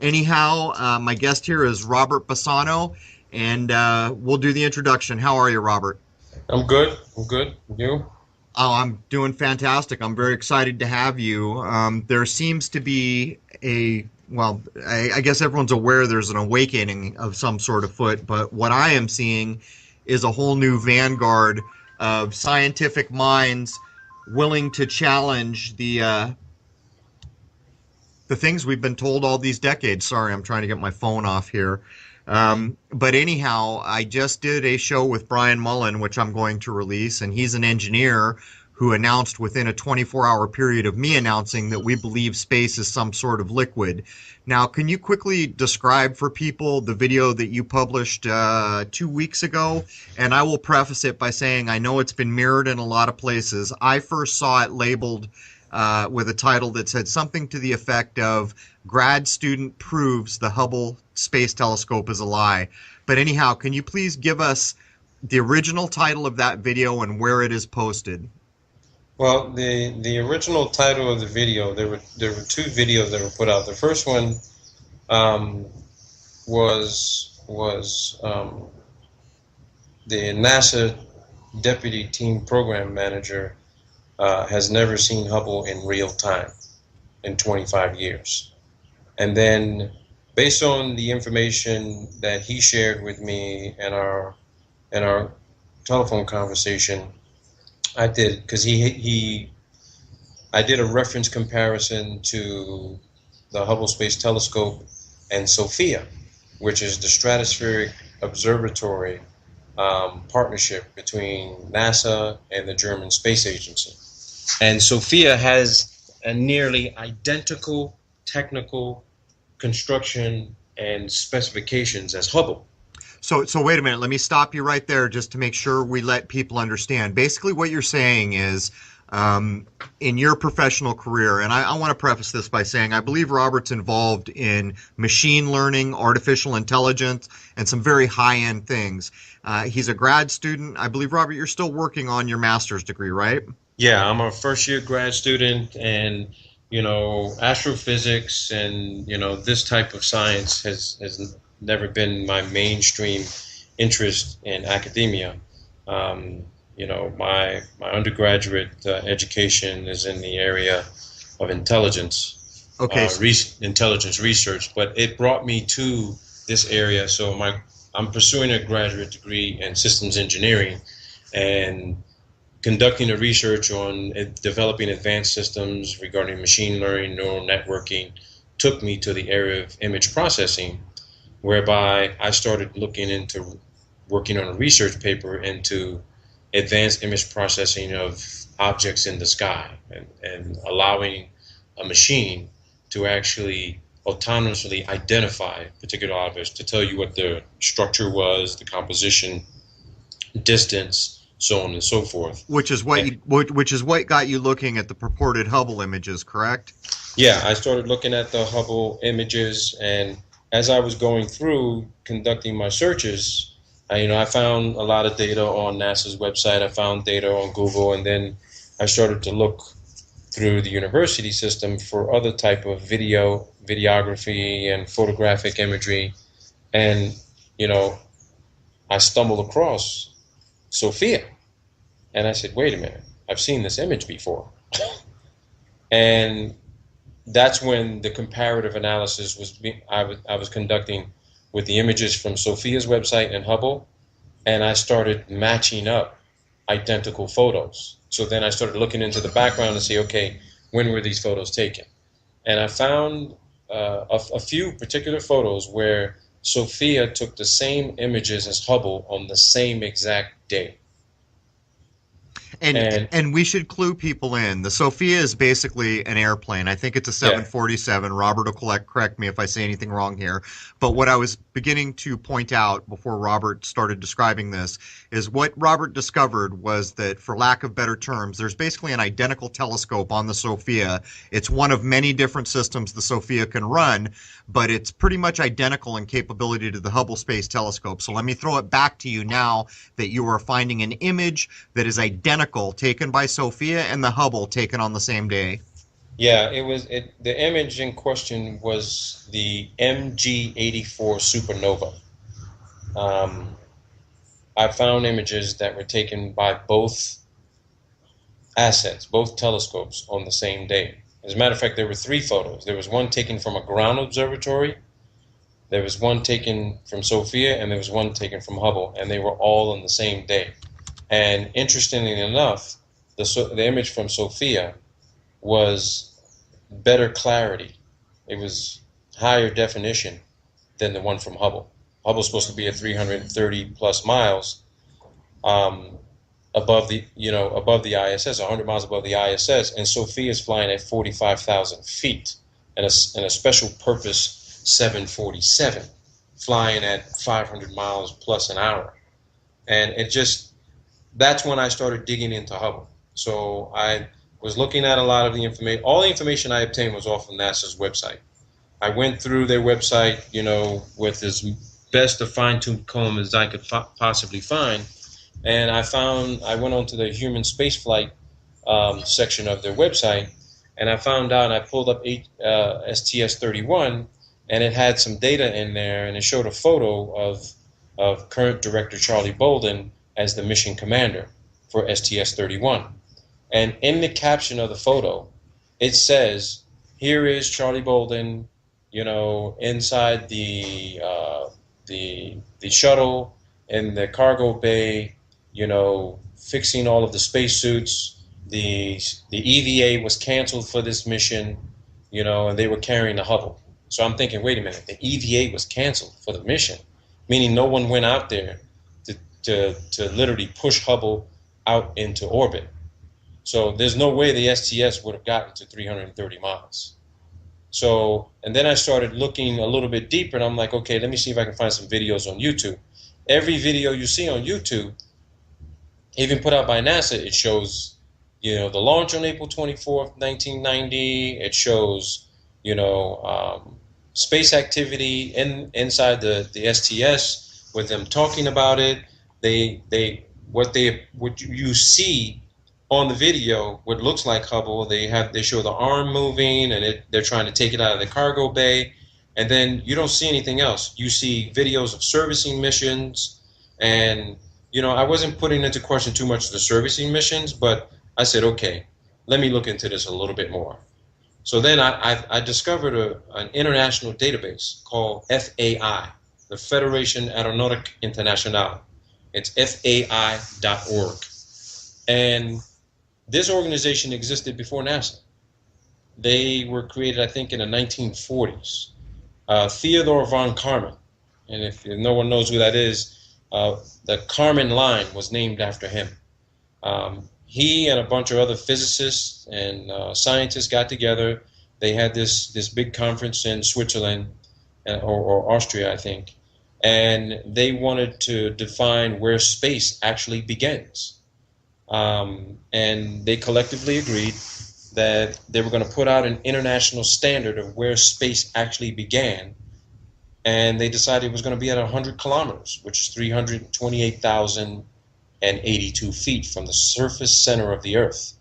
Anyhow, my guest here is Robert Bassano, and we'll do the introduction. How are you, Robert? I'm good. I'm good. You? Oh, I'm doing fantastic. I'm very excited to have you. There seems to be I guess everyone's aware there's an awakening of some sort afoot, but what I am seeing is a whole new vanguard of scientific minds willing to challenge the things we've been told all these decades. Sorry, I'm trying to get my phone off here. But anyhow, I just did a show with Brian Mullen, which I'm going to release, and he's an engineer who announced within a 24-hour period of me announcing that we believe space is some sort of liquid. Now, can you quickly describe for people the video that you published 2 weeks ago? And I will preface it by saying I know it's been mirrored in a lot of places. I first saw it labeled with a title that said something to the effect of "Grad Student Proves the Hubble Space Telescope is a Lie." But anyhow, can you please give us the original title of that video and where it is posted? Well, the original title of the video, there were two videos that were put out. The first one was the NASA Deputy Team Program Manager has never seen Hubble in real time in 25 years. And then, based on the information that he shared with me in our telephone conversation, I did, because I did a reference comparison to the Hubble Space Telescope and SOFIA, which is the Stratospheric Observatory partnership between NASA and the German Space Agency. And SOFIA has a nearly identical technical construction and specifications as Hubble. So wait a minute. Let me stop you right there just to make sure we let people understand. Basically, what you're saying is, in your professional career, and I want to preface this by saying I believe Robert's involved in machine learning, artificial intelligence, and some very high-end things. He's a grad student. I believe, Robert, you're still working on your master's degree, right? Yeah, I'm a first-year grad student, and astrophysics and this type of science has never been my mainstream interest in academia. My undergraduate education is in the area of intelligence, intelligence research, but it brought me to this area. So I'm pursuing a graduate degree in systems engineering, and conducting the research on developing advanced systems regarding machine learning, neural networking, took me to the area of image processing, whereby I started looking into working on a research paper into advanced image processing of objects in the sky, and allowing a machine to actually autonomously identify particular objects, to tell you what the structure was, the composition, distance, so on and so forth. Which is what got you looking at the purported Hubble images, correct? Yeah, I started looking at the Hubble images, and as I was going through conducting my searches, I found a lot of data on NASA's website. I found data on Google, and then I started to look through the university system for other type of videography and photographic imagery, and I stumbled across SOFIA, and I said, wait a minute, I've seen this image before. And that's when the comparative analysis I was conducting with the images from SOFIA's website and Hubble, and I started matching up identical photos. So then I started looking into the background to see, okay, when were these photos taken? And I found a few particular photos where SOFIA took the same images as Hubble on the same exact day. And we should clue people in. The SOFIA is basically an airplane. I think it's a 747. Yeah. Robert will correct me if I say anything wrong here. But what I was beginning to point out before Robert started describing this is what Robert discovered was that, for lack of better terms, there's basically an identical telescope on the SOFIA. It's one of many different systems the SOFIA can run, but it's pretty much identical in capability to the Hubble Space Telescope. So let me throw it back to you now that you are finding an image that is identical taken by SOFIA and the Hubble taken on the same day. Yeah, the image in question was the MG84 supernova. Um, I found images that were taken by both assets, both telescopes, on the same day. As a matter of fact, there were three photos. There was one taken from a ground observatory, there was one taken from Sophia, and there was one taken from Hubble, and they were all on the same day. And interestingly enough, the image from Sophia was better clarity. It was higher definition than the one from Hubble. Hubble's supposed to be at 330 plus miles, um, above the ISS, 100 miles above the ISS, and Sophia is flying at 45,000 feet, and a special purpose 747 flying at 500 miles plus an hour. And that's when I started digging into Hubble. So I was looking at a lot of the information. All the information I obtained was off of NASA's website. I went through their website, with as best a fine-tooth comb as I could possibly find, and I went on to the human spaceflight section of their website, and I found out, I pulled up STS-31, and it had some data in there, and it showed a photo of current director Charlie Bolden as the mission commander for STS-31. And in the caption of the photo, it says, "Here is Charlie Bolden, inside the shuttle in the cargo bay, fixing all of the spacesuits. The EVA was canceled for this mission, and they were carrying the Hubble." So I'm thinking, wait a minute, the EVA was canceled for the mission, meaning no one went out there to literally push Hubble out into orbit. So there's no way the STS would have gotten to 330 miles. So, and then I started looking a little bit deeper, and I'm like, okay, let me see if I can find some videos on YouTube. Every video you see on YouTube, even put out by NASA, it shows, the launch on April 24th, 1990. It shows, space activity inside the STS with them talking about it. What you see on the video, what looks like Hubble, they show the arm moving, and they're trying to take it out of the cargo bay, and then you don't see anything else. You see videos of servicing missions, and I wasn't putting into question too much of the servicing missions, but I said, okay, let me look into this a little bit more. So then I discovered an international database called FAI, the Fédération Aéronautique Internationale. It's FAI.org. And this organization existed before NASA. They were created, I think, in the 1940s. Theodore von Karman, and if no one knows who that is, the Karman line was named after him. He and a bunch of other physicists and scientists got together. They had this big conference in Switzerland, or Austria, I think, and they wanted to define where space actually begins. And they collectively agreed that they were going to put out an international standard of where space actually began, and they decided it was going to be at 100 kilometers, which is 328,082 feet from the surface center of the Earth.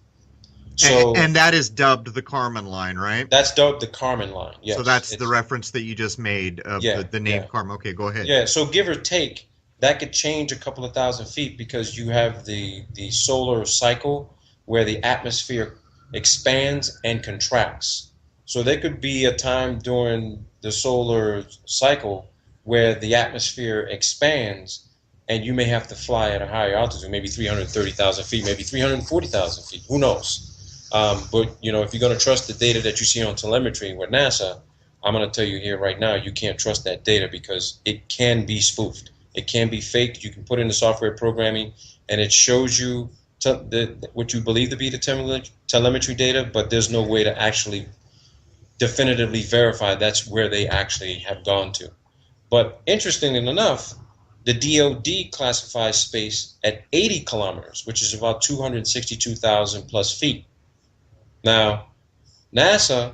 So, and that is dubbed the Karman line, right? That's dubbed the Karman line, yes. So that's the reference that you just made of the name Karman. Okay, go ahead. Yeah, so give or take, that could change a couple of thousand feet, because you have the solar cycle where the atmosphere expands and contracts. So there could be a time during the solar cycle where the atmosphere expands, and you may have to fly at a higher altitude, maybe 330,000 feet, maybe 340,000 feet, who knows? But, if you're going to trust the data that you see on telemetry with NASA, I'm going to tell you here right now, you can't trust that data, because it can be spoofed. It can be faked. You can put in the software programming, and it shows you what you believe to be the telemetry data, but there's no way to actually definitively verify that's where they actually have gone to. But interestingly enough, the DoD classifies space at 80 kilometers, which is about 262,000 plus feet. Now, NASA,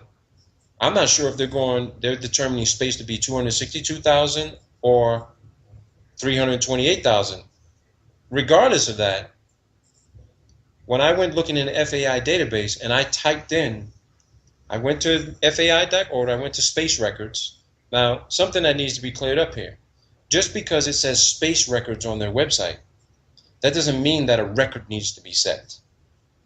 I'm not sure if they're determining space to be 262,000 or 328,000. Regardless of that, when I went looking in the FAI database and I typed in I went to FAI.org, I went to space records. Now, something that needs to be cleared up here. Just because it says space records on their website, that doesn't mean that a record needs to be set.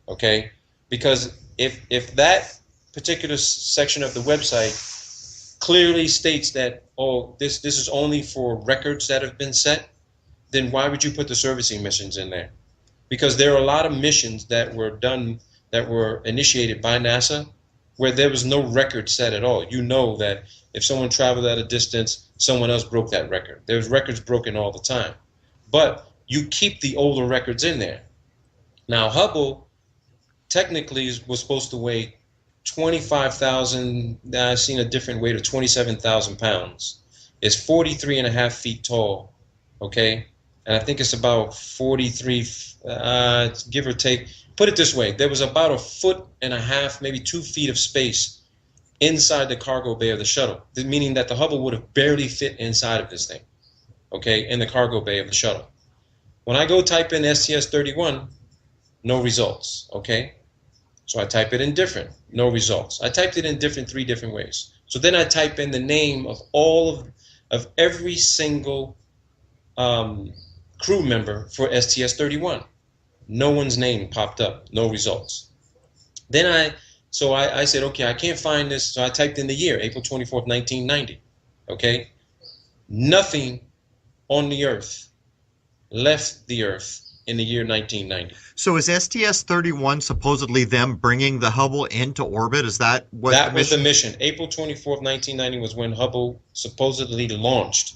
Okay? Because if that particular section of the website clearly states that, oh, this is only for records that have been set, then why would you put the servicing missions in there? Because there are a lot of missions that were done, that were initiated by NASA, where there was no record set at all. You know that if someone traveled at a distance, someone else broke that record. There's records broken all the time. But you keep the older records in there. Now, Hubble technically was supposed to weigh 25,000, I've seen a different weight of 27,000 pounds. It's 43 and a half feet tall, okay? And I think it's about 43, give or take. Put it this way, there was about a foot and a half, maybe 2 feet of space inside the cargo bay of the shuttle, meaning that the Hubble would have barely fit inside of this thing, okay, in the cargo bay of the shuttle. When I go type in STS-31, no results, okay? So I type it in different, no results. I typed it in different, 3 different ways. So then I type in the name of all of every single crew member for STS-31. No one's name popped up, no results. Then I said, okay, I can't find this. So I typed in the year, April 24th, 1990. Okay? Nothing on the Earth left the Earth in the year 1990. So is STS-31 supposedly them bringing the Hubble into orbit? Is that what that was the mission? April 24th, 1990 was when Hubble supposedly launched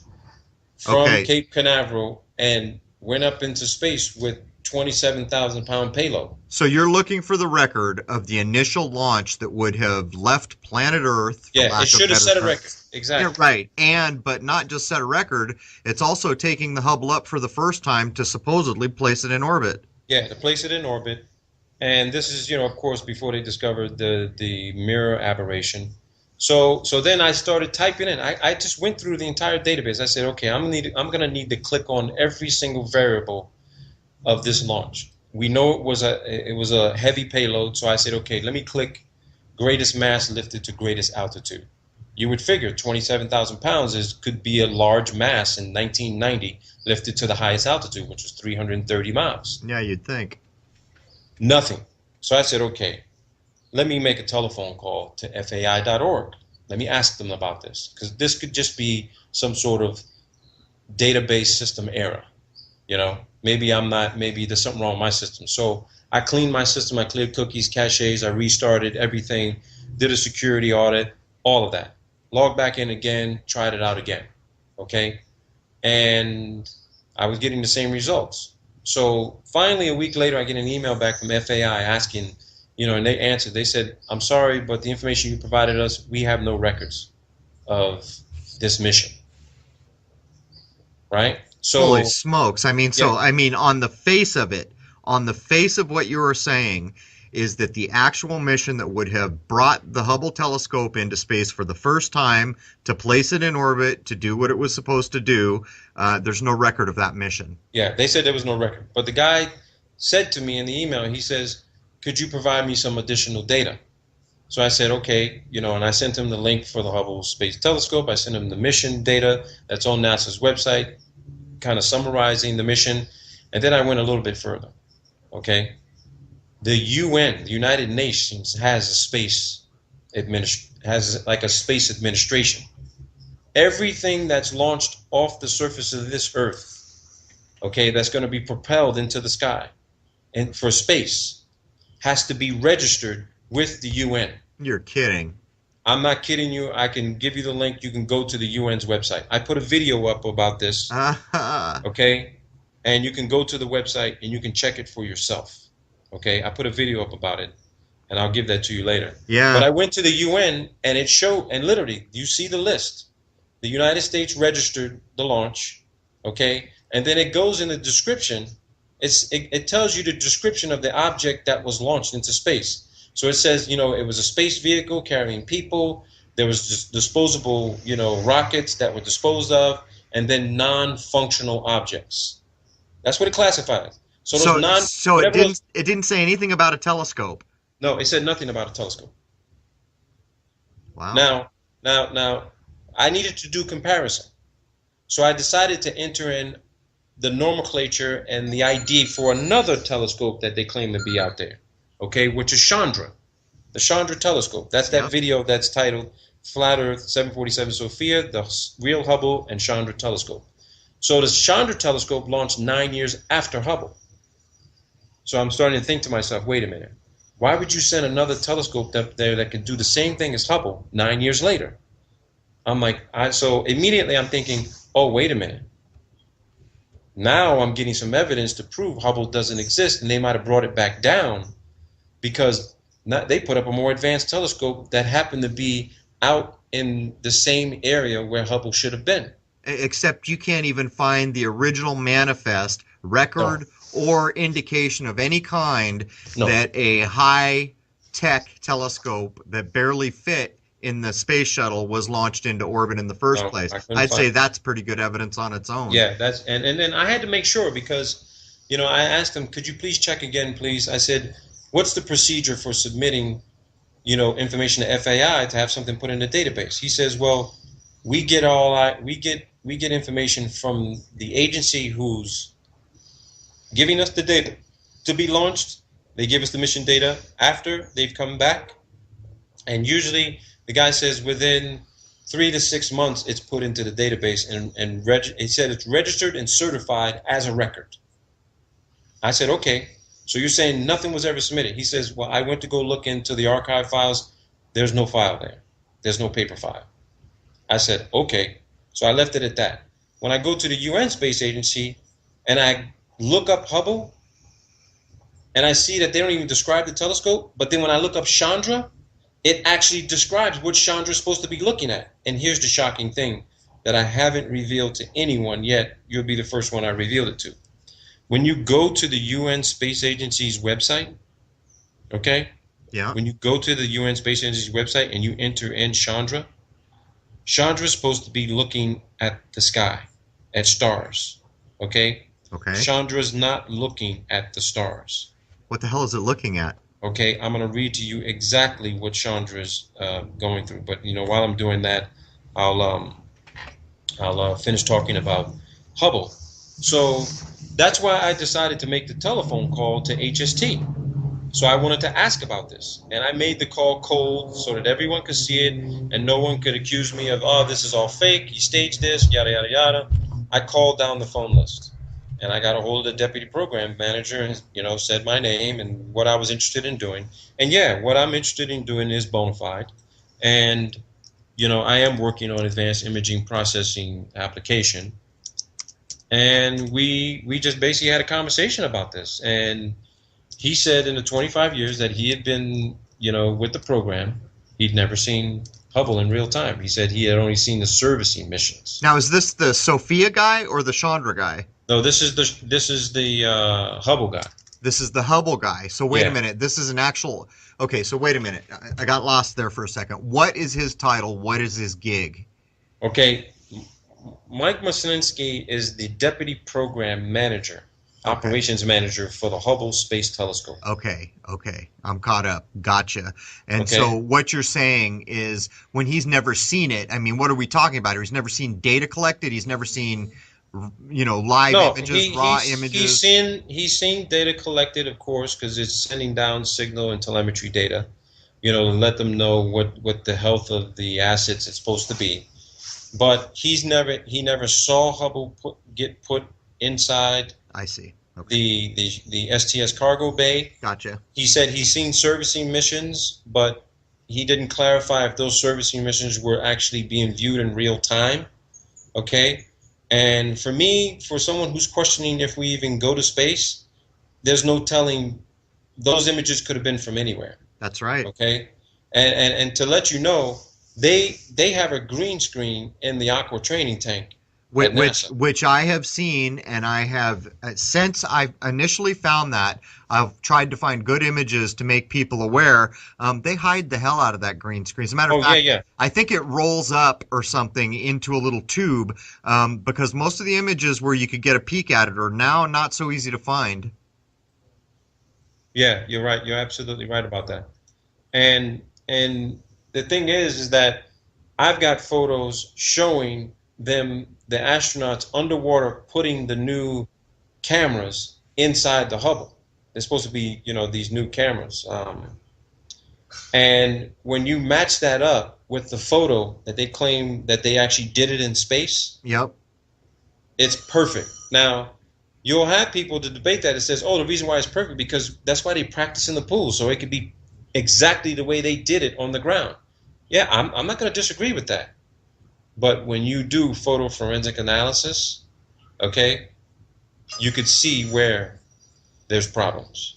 from Cape Canaveral and went up into space with 27,000 pound payload. So you're looking for the record of the initial launch that would have left planet Earth. Yeah, it should have set a record. Exactly. Yeah, right. But not just set a record, it's also taking the Hubble up for the first time to supposedly place it in orbit. Yeah, to place it in orbit. And this is, of course, before they discovered the mirror aberration. So then I started typing in. I just went through the entire database. I said, okay, I'm going to need to click on every single variable of this launch. We know it was a heavy payload, so I said, okay, let me click greatest mass lifted to greatest altitude. You would figure 27,000 pounds could be a large mass in 1990 lifted to the highest altitude, which was 330 miles. Yeah, you'd think. Nothing. So I said, okay, let me make a telephone call to FAI.org. Let me ask them about this, because this could just be some sort of database system error. Maybe there's something wrong with my system. So I cleaned my system. I cleared cookies, caches. I restarted everything, did a security audit, all of that. Logged back in again, tried it out again. Okay? And I was getting the same results. So finally, a week later, I get an email back from FAI asking, and they answered. They said, I'm sorry, but the information you provided us, we have no records of this mission. Right? So, holy smokes. On the face of it, on the face of what you were saying, is that the actual mission that would have brought the Hubble telescope into space for the first time to place it in orbit, to do what it was supposed to do, there's no record of that mission. Yeah, they said there was no record. But the guy said to me in the email, he says, could you provide me some additional data? So I said, okay, and I sent him the link for the Hubble Space Telescope. I sent him the mission data that's on NASA's website, kind of summarizing the mission. And then I went a little bit further, okay? The UN, the United Nations, has a space administration. Everything that's launched off the surface of this Earth, okay, that's going to be propelled into the sky and for space, has to be registered with the UN. You're kidding. I'm not kidding you. I can give you the link. You can go to the UN's website. I put a video up about this, okay? And you can go to the website and you can check it for yourself. Okay, I put a video up about it, and I'll give that to you later. Yeah. But I went to the UN, and it showed, and literally, you see the list. The United States registered the launch, okay? And then it goes in the description. It tells you the description of the object that was launched into space. So it says, it was a space vehicle carrying people. There was disposable, rockets that were disposed of, and then non-functional objects. That's what it classifies. So it didn't say anything about a telescope. No, it said nothing about a telescope. Wow. Now, I needed to do comparison. So I decided to enter in the nomenclature and the ID for another telescope that they claim to be out there, okay, which is Chandra, the Chandra telescope. That's that Yep. video that's titled Flat Earth 747 Sophia, the real Hubble, and Chandra telescope. So the Chandra telescope launched 9 years after Hubble. So I'm starting to think to myself, wait a minute, why would you send another telescope up there that could do the same thing as Hubble 9 years later? I'm like, so immediately I'm thinking, oh, wait a minute. Now I'm getting some evidence to prove Hubble doesn't exist, and they might have brought it back down because they put up a more advanced telescope that happened to be out in the same area where Hubble should have been. Except you can't even find the original manifest record No. or indication of any kind No. that a high-tech telescope that barely fit in the space shuttle was launched into orbit in the first No, place. I couldn't I'd find say it. that's pretty good evidence on its own. Yeah, that's and then I had to make sure because, I asked him, could you please check again, please? I said, what's the procedure for submitting, information to FAI to have something put in the database? He says, well, we get information from the agency who's giving us the data to be launched. They give us the mission data after they've come back, and usually the guy says within 3 to 6 months it's put into the database and he said it's registered and certified as a record. I said, okay, so you're saying nothing was ever submitted? He says, well, I went to go look into the archive files. There's no file there. There's no paper file. I said, okay. So I left it at that. When I go to the UN Space Agency and I look up Hubble and I see that they don't even describe the telescope, but then when I look up Chandra, it actually describes what Chandra is supposed to be looking at. And here's the shocking thing that I haven't revealed to anyone yet. You'll be the first one I revealed it to. When you go to the UN Space Agency's website, okay? Yeah. When you go to the UN Space Agency's website and you enter in Chandra, Chandra is supposed to be looking at the sky, at stars, okay? Okay. Chandra's not looking at the stars. What the hell is it looking at? Okay, I'm going to read to you exactly what Chandra's going through. But while I'm doing that, I'll finish talking about Hubble. So that's why I decided to make the telephone call to HST. So I wanted to ask about this, and I made the call cold so that everyone could see it, and no one could accuse me of, oh, this is all fake. He staged this, yada yada yada. I called down the phone list. And I got a hold of the deputy program manager and, said my name and what I was interested in doing. And yeah, what I'm interested in doing is bona fide. And, I am working on advanced imaging processing application. And we just basically had a conversation about this. And he said in the 25 years that he had been, with the program, he'd never seen Hubble in real time. He said he had only seen the servicing missions. Now, is this the Sophia guy or the Chandra guy? No, this is the Hubble guy. This is the Hubble guy. So wait a minute. This is an actual. Okay, so wait a minute. I got lost there for a second. What is his title? What is his gig? Okay, Mike Maslinsky is the deputy program manager, operations manager for the Hubble Space Telescope. Okay. I'm caught up. Gotcha. And so what you're saying is when he's never seen it, I mean, what are we talking about here? He's never seen data collected. He's never seen, live images, raw images. He's seen data collected, of course, because it's sending down signal and telemetry data, to let them know what the health of the assets is supposed to be. But he never saw Hubble get put inside. I see. Okay. The STS cargo bay. Gotcha. He said he's seen servicing missions, but he didn't clarify if those servicing missions were actually being viewed in real time. Okay? And for me, for someone who's questioning if we even go to space, there's no telling. Those images could have been from anywhere. That's right. Okay? And to let you know, they have a green screen in the aqua training tank. Which I have seen, and I have, since I initially found that, I've tried to find good images to make people aware. They hide the hell out of that green screen. As a matter of fact, I think it rolls up or something into a little tube because most of the images where you could get a peek at it are now not so easy to find. Yeah, you're right. You're absolutely right about that. And the thing is that I've got photos showing them, the astronauts underwater, putting the new cameras inside the Hubble. They're supposed to be, these new cameras. And when you match that up with the photo that they claim that they actually did it in space, Yep. it's perfect. Now, you'll have people to debate that. It says, oh, the reason why it's perfect because that's why they practice in the pool, so it could be exactly the way they did it on the ground. Yeah, I'm not going to disagree with that. But when you do photo forensic analysis, okay, you could see where there's problems.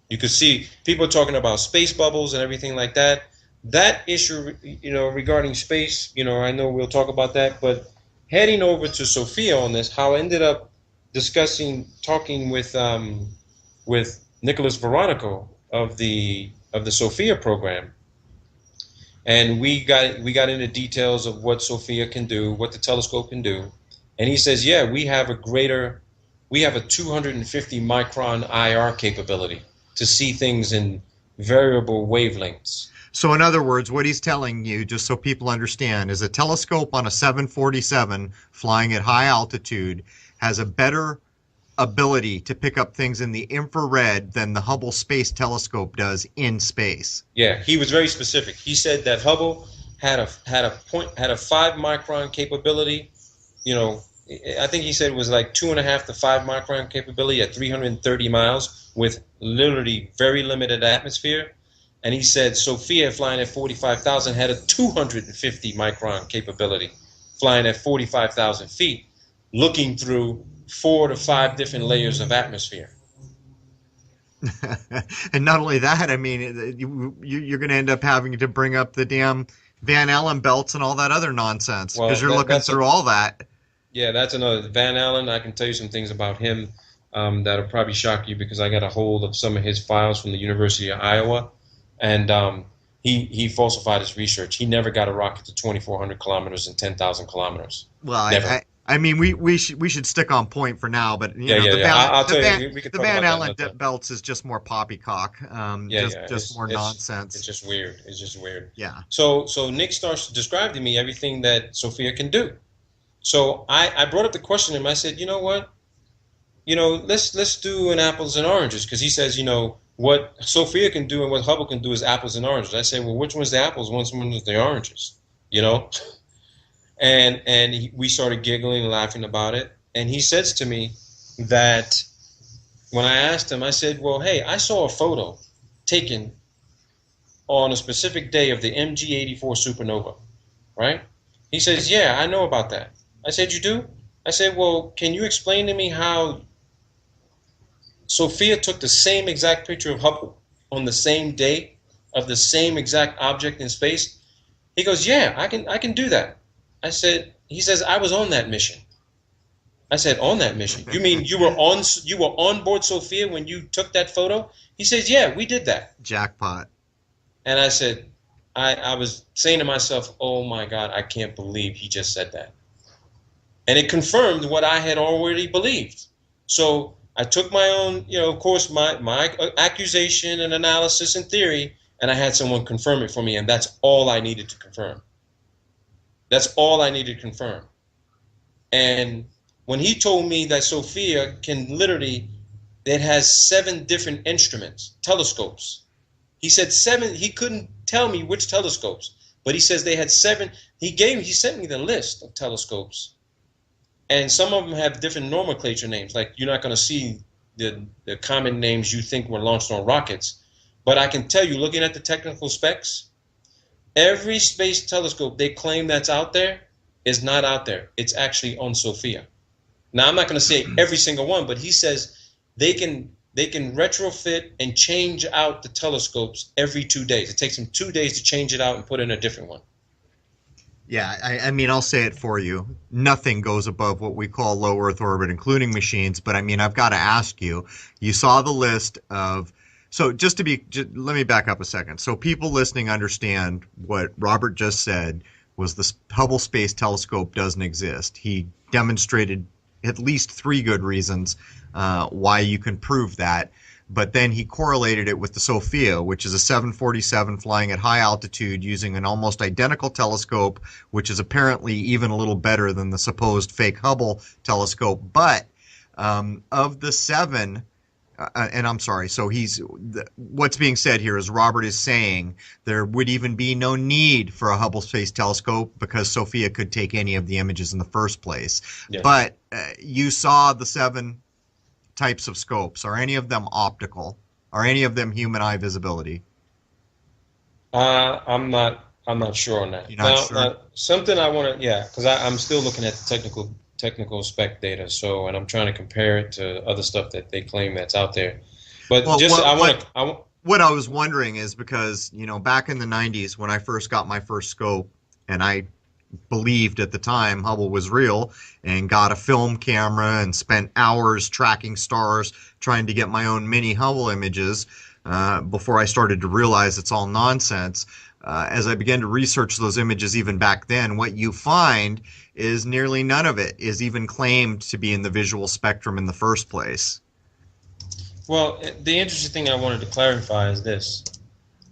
You could see people talking about space bubbles and everything like that. That issue, regarding space, I know we'll talk about that, but heading over to Sophia on this, how I ended up talking with Nicholas Veronico of the Sophia program, and we got into details of what Sophia can do, what the telescope can do, and he says, yeah, we have a 250 micron IR capability to see things in variable wavelengths. So in other words, what he's telling you, just so people understand, is a telescope on a 747 flying at high altitude has a better ability to pick up things in the infrared than the Hubble Space Telescope does in space. Yeah, he was very specific. He said that Hubble had a 5 micron capability. I think he said it was like 2.5 to 5 micron capability at 330 miles with literally very limited atmosphere. And he said Sophia, flying at 45,000, had a 250 micron capability, flying at 45,000 feet, looking through 4 to 5 different layers of atmosphere. And not only that, I mean, you're going to end up having to bring up the damn Van Allen belts and all that other nonsense because you're looking through all that. Yeah, that's another. Van Allen, I can tell you some things about him that'll probably shock you because I got a hold of some of his files from the University of Iowa, and he falsified his research. He never got a rocket to 2,400 kilometers and 10,000 kilometers. Well, I mean, we should stick on point for now, but the Van Allen belts is just more poppycock, just more nonsense. It's just weird. It's just weird. Yeah. So Nick starts to describe to me everything that Sophia can do. So I brought up the question to him. I said, you know what? Let's do an apples and oranges, because he says, what Sophia can do and what Hubble can do is apples and oranges. I said, well, which one's the apples? Which one's the oranges? And we started giggling and laughing about it. And he says to me that when I asked him, I said, well, hey, I saw a photo taken on a specific day of the MG84 supernova, right? He says, yeah, I know about that. I said, you do? I said, well, can you explain to me how Sophia took the same exact picture of Hubble on the same day of the same exact object in space? He goes, yeah, I can do that. He says, I was on that mission. I said, on that mission? You mean you were on board Sophia when you took that photo? He says, yeah, we did that. Jackpot. And I said, I was saying to myself, oh my God, I can't believe he just said that. And it confirmed what I had already believed. So I took my own, of course, my accusation and analysis and theory, and I had someone confirm it for me, and that's all I needed to confirm. That's all I needed to confirm. And when he told me that Sophia it has 7 different instruments, telescopes. He said 7, he couldn't tell me which telescopes, but he says they had 7. He sent me the list of telescopes. And some of them have different nomenclature names. Like, you're not going to see the common names you think were launched on rockets. But I can tell you, looking at the technical specs, every space telescope they claim that's out there is not out there. It's actually on Sophia. Now, I'm not going to say every single one, but he says they can retrofit and change out the telescopes every 2 days. It takes them 2 days to change it out and put in a different one. Yeah, I mean, I'll say it for you. Nothing goes above what we call low Earth orbit, including machines. But I mean, I've got to ask you, you saw the list of, so let me back up a second. So people listening understand what Robert just said was the Hubble Space Telescope doesn't exist. He demonstrated at least 3 good reasons why you can prove that. but then he correlated it with the Sophia, which is a 747 flying at high altitude using an almost identical telescope, which is apparently even a little better than the supposed fake Hubble telescope. But of the seven, and I'm sorry, so what's being said here is Robert is saying there would even be no need for a Hubble Space Telescope because Sophia could take any of the images in the first place. Yeah. But you saw the seven types of scopes. Are any of them optical? Are any of them human eye visibility? I'm not sure on that. You're not sure? Something I want to, because I'm still looking at the technical spec data, and I'm trying to compare it to other stuff that they claim that's out there. But what I was wondering is because, back in the 90s when I first got my first scope, and I believed at the time Hubble was real, and got a film camera and spent hours tracking stars trying to get my own mini Hubble images before I started to realize it's all nonsense. As I began to research those images even back then, what you find is nearly none of it is even claimed to be in the visual spectrum in the first place. Well, the interesting thing I wanted to clarify is this,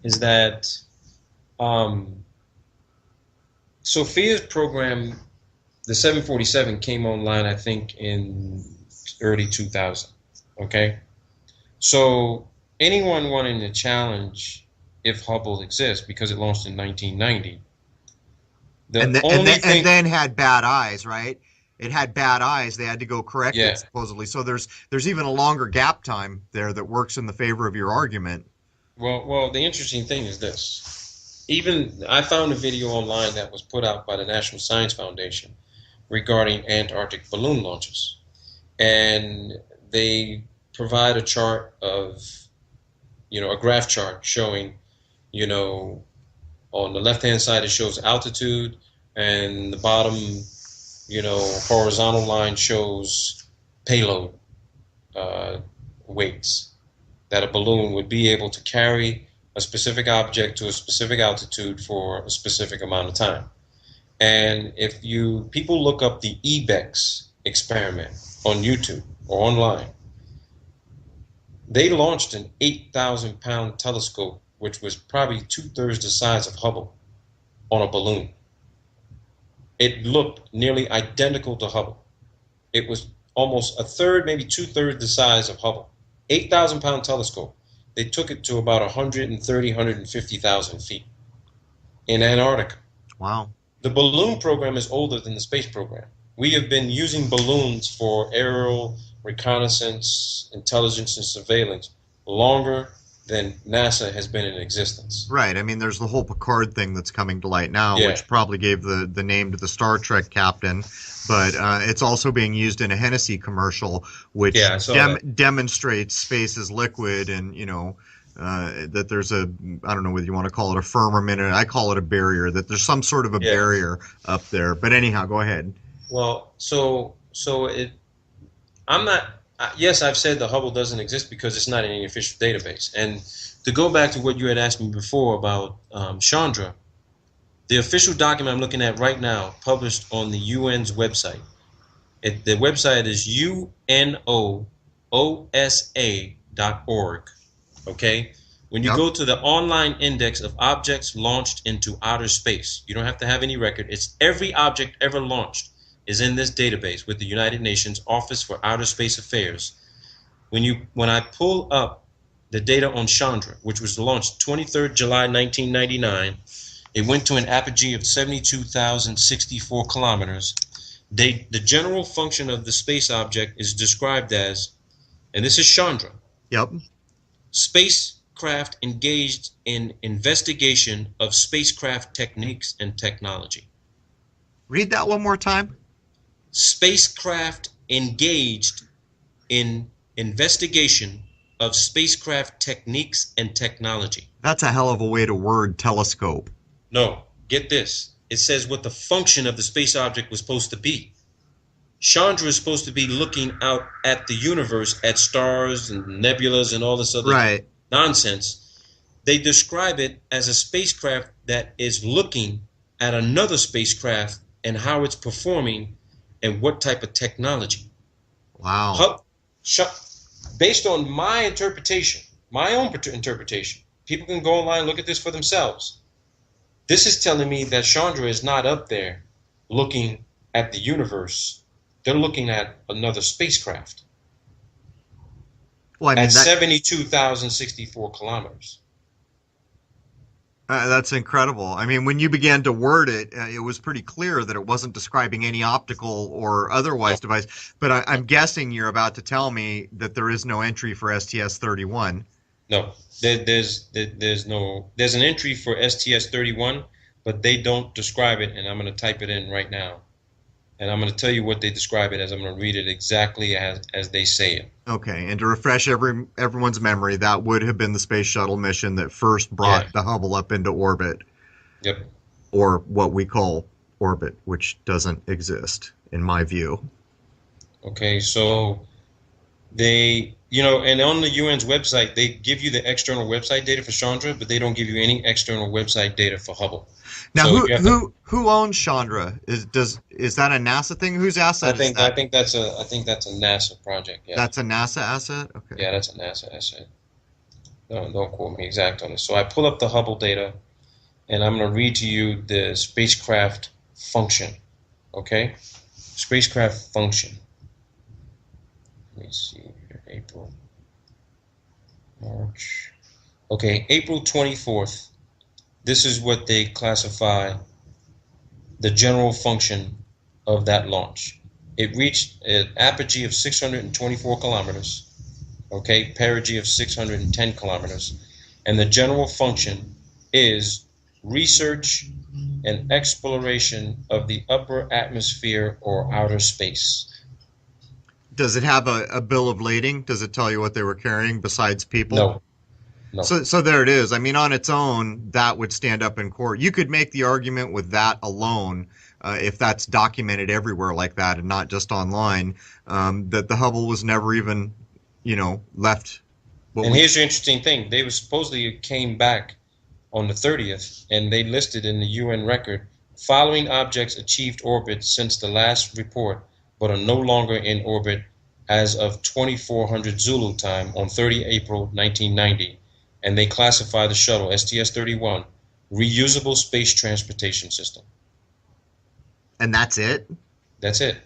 is that Sophia's program, the 747, came online, I think, in early 2000, okay? So anyone wanting to challenge if Hubble exists, because it launched in 1990. And then had bad eyes, right? It had bad eyes. They had to go correct it, supposedly. So there's even a longer gap time there that works in the favor of your argument. Well, the interesting thing is this. Even I found a video online that was put out by the National Science Foundation regarding Antarctic balloon launches. And they provide a chart of, a graph chart showing, on the left-hand side it shows altitude, and the bottom, horizontal line shows payload weights that a balloon would be able to carry a specific object to a specific altitude for a specific amount of time. And if people look up the EBEX experiment on YouTube or online, they launched an 8,000-pound telescope, which was probably 2/3 the size of Hubble, on a balloon. It looked nearly identical to Hubble. It was almost 1/3, maybe 2/3 the size of Hubble. 8,000-pound telescope. They took it to about 130,000, 150,000 feet in Antarctica. Wow. The balloon program is older than the space program. We have been using balloons for aerial reconnaissance, intelligence, and surveillance longer than NASA has been in existence. Right. I mean, there's the whole Picard thing that's coming to light now, which probably gave the name to the Star Trek captain. But it's also being used in a Hennessy commercial, which demonstrates space is liquid, and that there's I don't know whether you want to call it a firmament, I call it a barrier, that there's some sort of a barrier up there. But anyhow, go ahead. Well, yes, I've said the Hubble doesn't exist because it's not in any official database. And to go back to what you had asked me before about Chandra, the official document I'm looking at right now, published on the UN's website. The website is UNOOSA.org. Okay? When you go to the online index of objects launched into outer space, you don't have to have any record. It's every object ever launched is in this database with the United Nations Office for Outer Space Affairs. When I pull up the data on Chandra, which was launched 23rd July 1999, it went to an apogee of 72,064 kilometers. The general function of the space object is described as, and this is Chandra. Yep. Spacecraft engaged in investigation of spacecraft techniques and technology. Read that one more time. Spacecraft engaged in investigation of spacecraft techniques and technology. That's a hell of a way to word telescope. No, get this. It says what the function of the space object was supposed to be. Chandra is supposed to be looking out at the universe, at stars and nebulas and all this other nonsense. They describe it as a spacecraft that is looking at another spacecraft and how it's performing and what type of technology. Wow. based on my interpretation, my own interpretation, people can go online and look at this for themselves. This is telling me that Chandra is not up there looking at the universe. They're looking at another spacecraft Well, I mean, at 72,064 kilometers. that's incredible. I mean, when you began to word it, it was pretty clear that it wasn't describing any optical or otherwise device. But I'm guessing you're about to tell me that there is no entry for STS-31. No, there's an entry for STS-31, but they don't describe it, and I'm going to type it in right now. And I'm going to tell you what they describe it as. I'm going to read it exactly as they say it. Okay, and to refresh everyone's memory, that would have been the space shuttle mission that first brought the Hubble up into orbit. Yep. Or what we call orbit, which doesn't exist, in my view. Okay, so they, and on the UN's website, they give you the external website data for Chandra, but they don't give you any external website data for Hubble. Now, so who owns Chandra? Is that a NASA thing? Whose asset is that? I think that's a NASA project. Yeah. That's a NASA asset? Okay. Yeah, that's a NASA asset. Don't quote me exact on this. So I pull up the Hubble data, and I'm going to read to you the spacecraft function. Okay? Spacecraft function. Let me see here. April, March. Okay, April 24th. This is what they classify the general function of that launch. It reached an apogee of 624 kilometers, okay, perigee of 610 kilometers, and the general function is research and exploration of the upper atmosphere or outer space. Does it have a bill of lading? Does it tell you what they were carrying besides people? No. No. So there it is. I mean, on its own, that would stand up in court. You could make the argument with that alone, if that's documented everywhere like that and not just online, that the Hubble was never even, left. And here's the interesting thing. They supposedly came back on the 30th, and they listed in the UN record, following objects achieved orbit since the last report, but are no longer in orbit as of 2400 Zulu time on 30 April 1990. And they classify the shuttle, STS-31, reusable space transportation system. And that's it? That's it.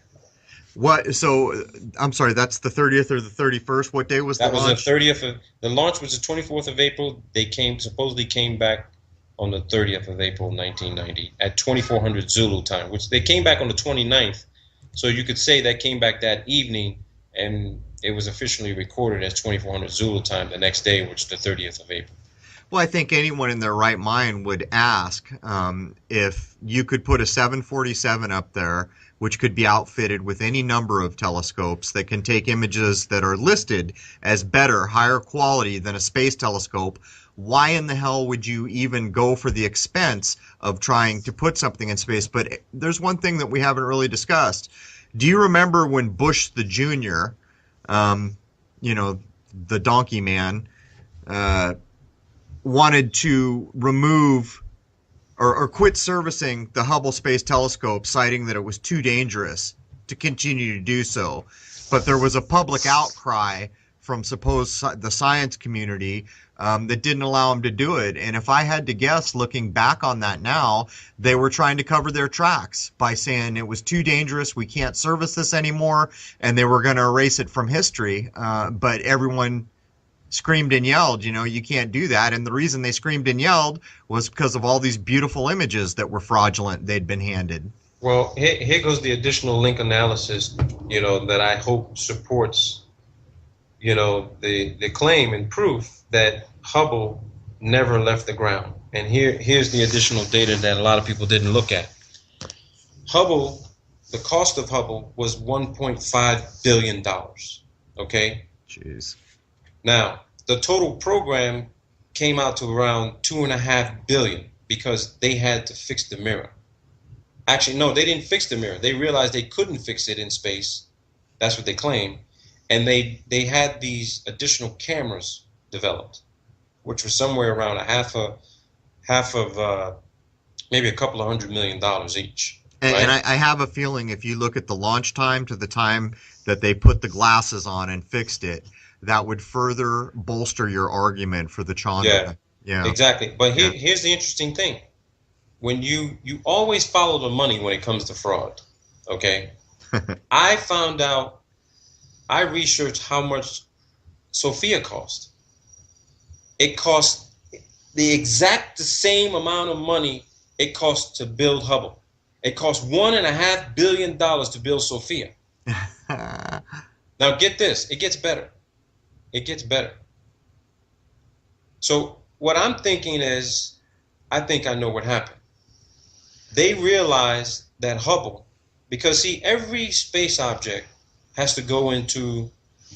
What? So, I'm sorry, that's the 30th or the 31st? What day was the launch? That was the 30th. The launch was the 24th of April. They supposedly came back on the 30th of April, 1990, at 2400 Zulu time, which they came back on the 29th. So you could say that came back that evening, and it was officially recorded as 2400 Zulu time the next day, which is the 30th of April. Well, I think anyone in their right mind would ask if you could put a 747 up there, which could be outfitted with any number of telescopes that can take images that are listed as better, higher quality than a space telescope. Why in the hell would you even go for the expense of trying to put something in space? But there's one thing that we haven't really discussed. Do you remember when Bush the Jr., the donkey man, wanted to remove or quit servicing the Hubble Space Telescope, citing that it was too dangerous to continue to do so? But there was a public outcry from the science community that didn't allow him to do it. And if I had to guess, looking back on that now, they were trying to cover their tracks by saying it was too dangerous, we can't service this anymore, and they were going to erase it from history. But everyone screamed and yelled, you can't do that. And the reason they screamed and yelled was because of all these beautiful images that were fraudulent they'd been handed. Well, here goes the additional link analysis, that I hope supports, the claim and proof that Hubble never left the ground. And here's the additional data that a lot of people didn't look at. Hubble, the cost of Hubble was $1.5 billion. Okay? Jeez. Now, the total program came out to around $2.5 billion because they had to fix the mirror. Actually, no, they didn't fix the mirror. They realized they couldn't fix it in space. That's what they claim. And they had these additional cameras developed, which was somewhere around half of maybe a couple of $100 million each. And, right? and I have a feeling if you look at the launch time to the time that they put the glasses on and fixed it, that would further bolster your argument for the Yeah, Chandra. Yeah, exactly. But yeah. here's the interesting thing. When you always follow the money when it comes to fraud, okay? I found out, I researched how much Sophia cost. It cost the exact same amount of money it cost to build Hubble. It cost $1.5 billion to build Sophia. Now get this, it gets better. It gets better. So what I'm thinking is, I think I know what happened. They realized that Hubble, because see, every space object has to go into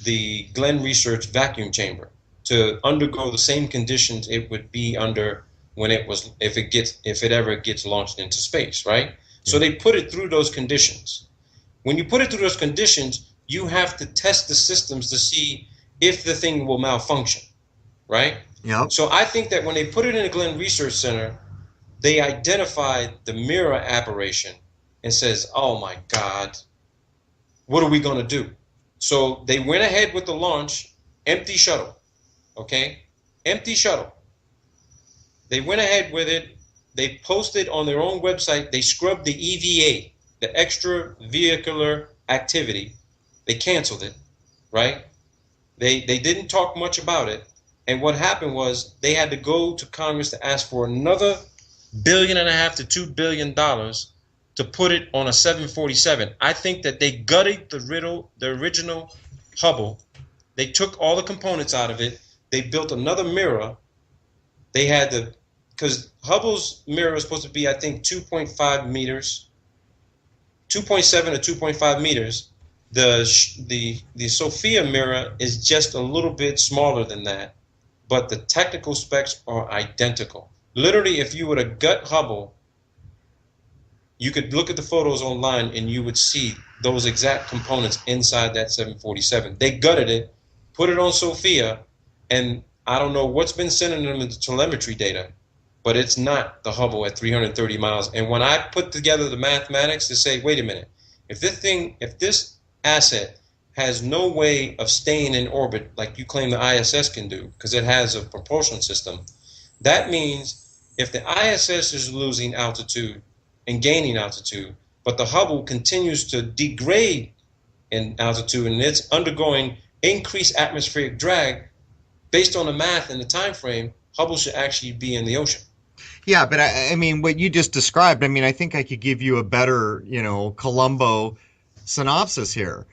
the Glenn Research vacuum chamber to undergo the same conditions it would be under when it was, if it ever gets launched into space, right? So they put it through those conditions. When you put it through those conditions, you have to test the systems to see if the thing will malfunction, right? Yep. So I think that when they put it in the Glenn Research Center, they identified the mirror aberration and says, oh my God, what are we going to do? So they went ahead with the launch, empty shuttle, okay? Empty shuttle. They went ahead with it. They posted on their own website, they scrubbed the EVA, the extravehicular activity. They canceled it, right? They didn't talk much about it. And what happened was they had to go to Congress to ask for another $1.5 billion to $2 billion to put it on a 747. I think that they gutted the original Hubble. They took all the components out of it. They built another mirror. They had to, because Hubble's mirror is supposed to be, I think, 2.5 meters, 2.7 or 2.5 meters. The Sophia mirror is just a little bit smaller than that, but the technical specs are identical. Literally, if you were to gut Hubble, you could look at the photos online and you would see those exact components inside that 747. They gutted it, put it on Sophia, and I don't know what's been sending them the telemetry data, but it's not the Hubble at 330 miles. And when I put together the mathematics to say, wait a minute, if this asset has no way of staying in orbit like you claim the ISS can do, because it has a propulsion system, that means if the ISS is losing altitude and gaining altitude, but the Hubble continues to degrade in altitude and it's undergoing increased atmospheric drag, based on the math and the time frame, Hubble should actually be in the ocean. Yeah, but I mean, what you just described, I mean, I think I could give you a better, Columbo synopsis here.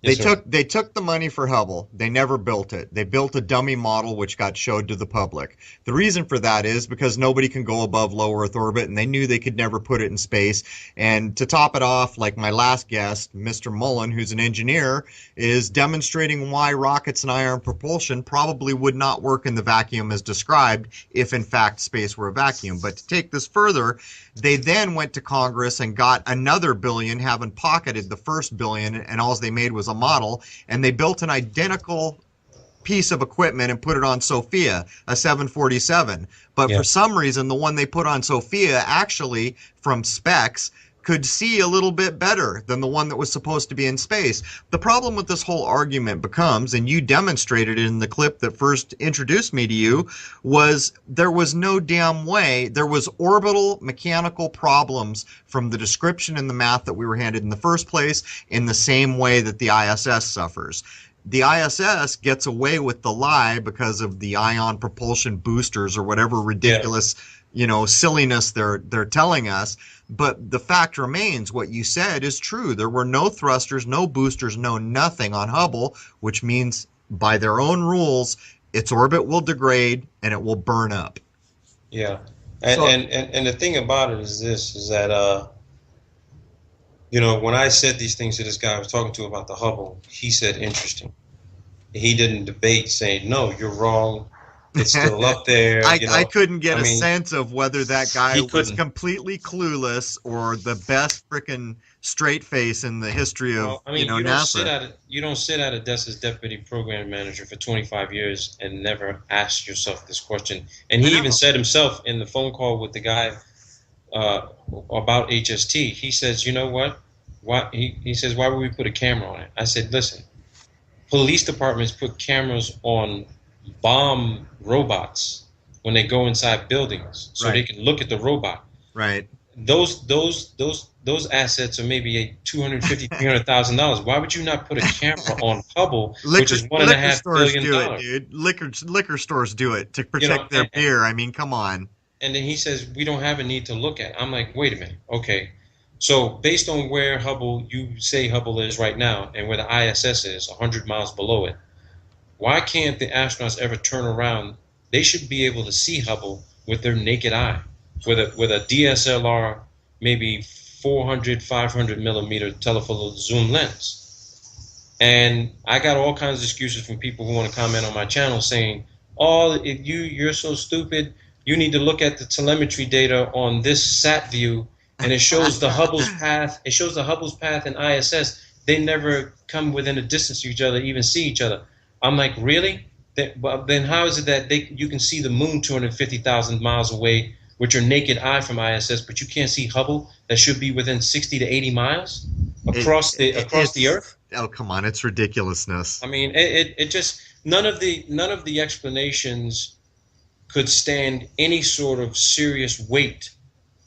Yes, sir. They took the money for Hubble. They never built it. They built a dummy model which got showed to the public. The reason for that is because nobody can go above low Earth orbit, and they knew they could never put it in space. And to top it off, like my last guest, Mr. Mullen, who's an engineer, is demonstrating why rockets and ion propulsion probably would not work in the vacuum as described if in fact space were a vacuum. But to take this further, they then went to Congress and got another billion, having pocketed the first billion, and all they made was a model, and they built an identical piece of equipment and put it on Sophia, a 747. But Yeah. for some reason, the one they put on Sophia actually, from specs, could see a little bit better than the one that was supposed to be in space. The problem with this whole argument becomes, and you demonstrated it in the clip that first introduced me to you, was there was no damn way. There was orbital mechanical problems from the description and the math that we were handed in the first place, in the same way that the ISS suffers. The ISS gets away with the lie because of the ion propulsion boosters or whatever ridiculous, silliness they're telling us. But the fact remains, what you said is true. There were no thrusters, no boosters, no nothing on Hubble, which means by their own rules, its orbit will degrade and it will burn up. Yeah. And the thing about it is this, is that, when I said these things to this guy I was talking to about the Hubble, he said, interesting. He didn't debate saying, no, you're wrong. It's still up there. I couldn't get a sense of whether that guy was couldn't. completely clueless or the best freaking straight face in the history of NASA. You don't sit at a desk as deputy program manager for 25 years and never ask yourself this question. And he even said himself in the phone call with the guy about HST, he says, you know what? He says, why would we put a camera on it? I said, listen, Police departments put cameras on bomb robots when they go inside buildings, so they Right. can look at the robot. Right. Those assets are maybe a $250,000-$300,000. Why would you not put a camera on Hubble, which Liquor is one and a liquor half stores billion do it, dollars? dude. Liquor stores do it to You know, protect their beer. I mean, come on. and then he says we don't have a need to look at. I'm like, wait a minute, okay. So based on where Hubble, you say Hubble is right now, and where the ISS is, 100 miles below it, why can't the astronauts ever turn around? They should be able to see Hubble with their naked eye, with a DSLR, maybe 400, 500 millimeter telephoto zoom lens. And I got all kinds of excuses from people who want to comment on my channel saying, "Oh, you're so stupid. You need to look at the telemetry data on this sat view, and it shows the Hubble's path. It shows the Hubble's path and ISS. They never come within a distance of each other, even see each other." I'm like, really? Then how is it that you can see the moon 250,000 miles away with your naked eye from ISS, but you can't see Hubble that should be within 60 to 80 miles across the Earth? Oh, come on, it's ridiculousness. I mean, it just none of the explanations could stand any sort of serious weight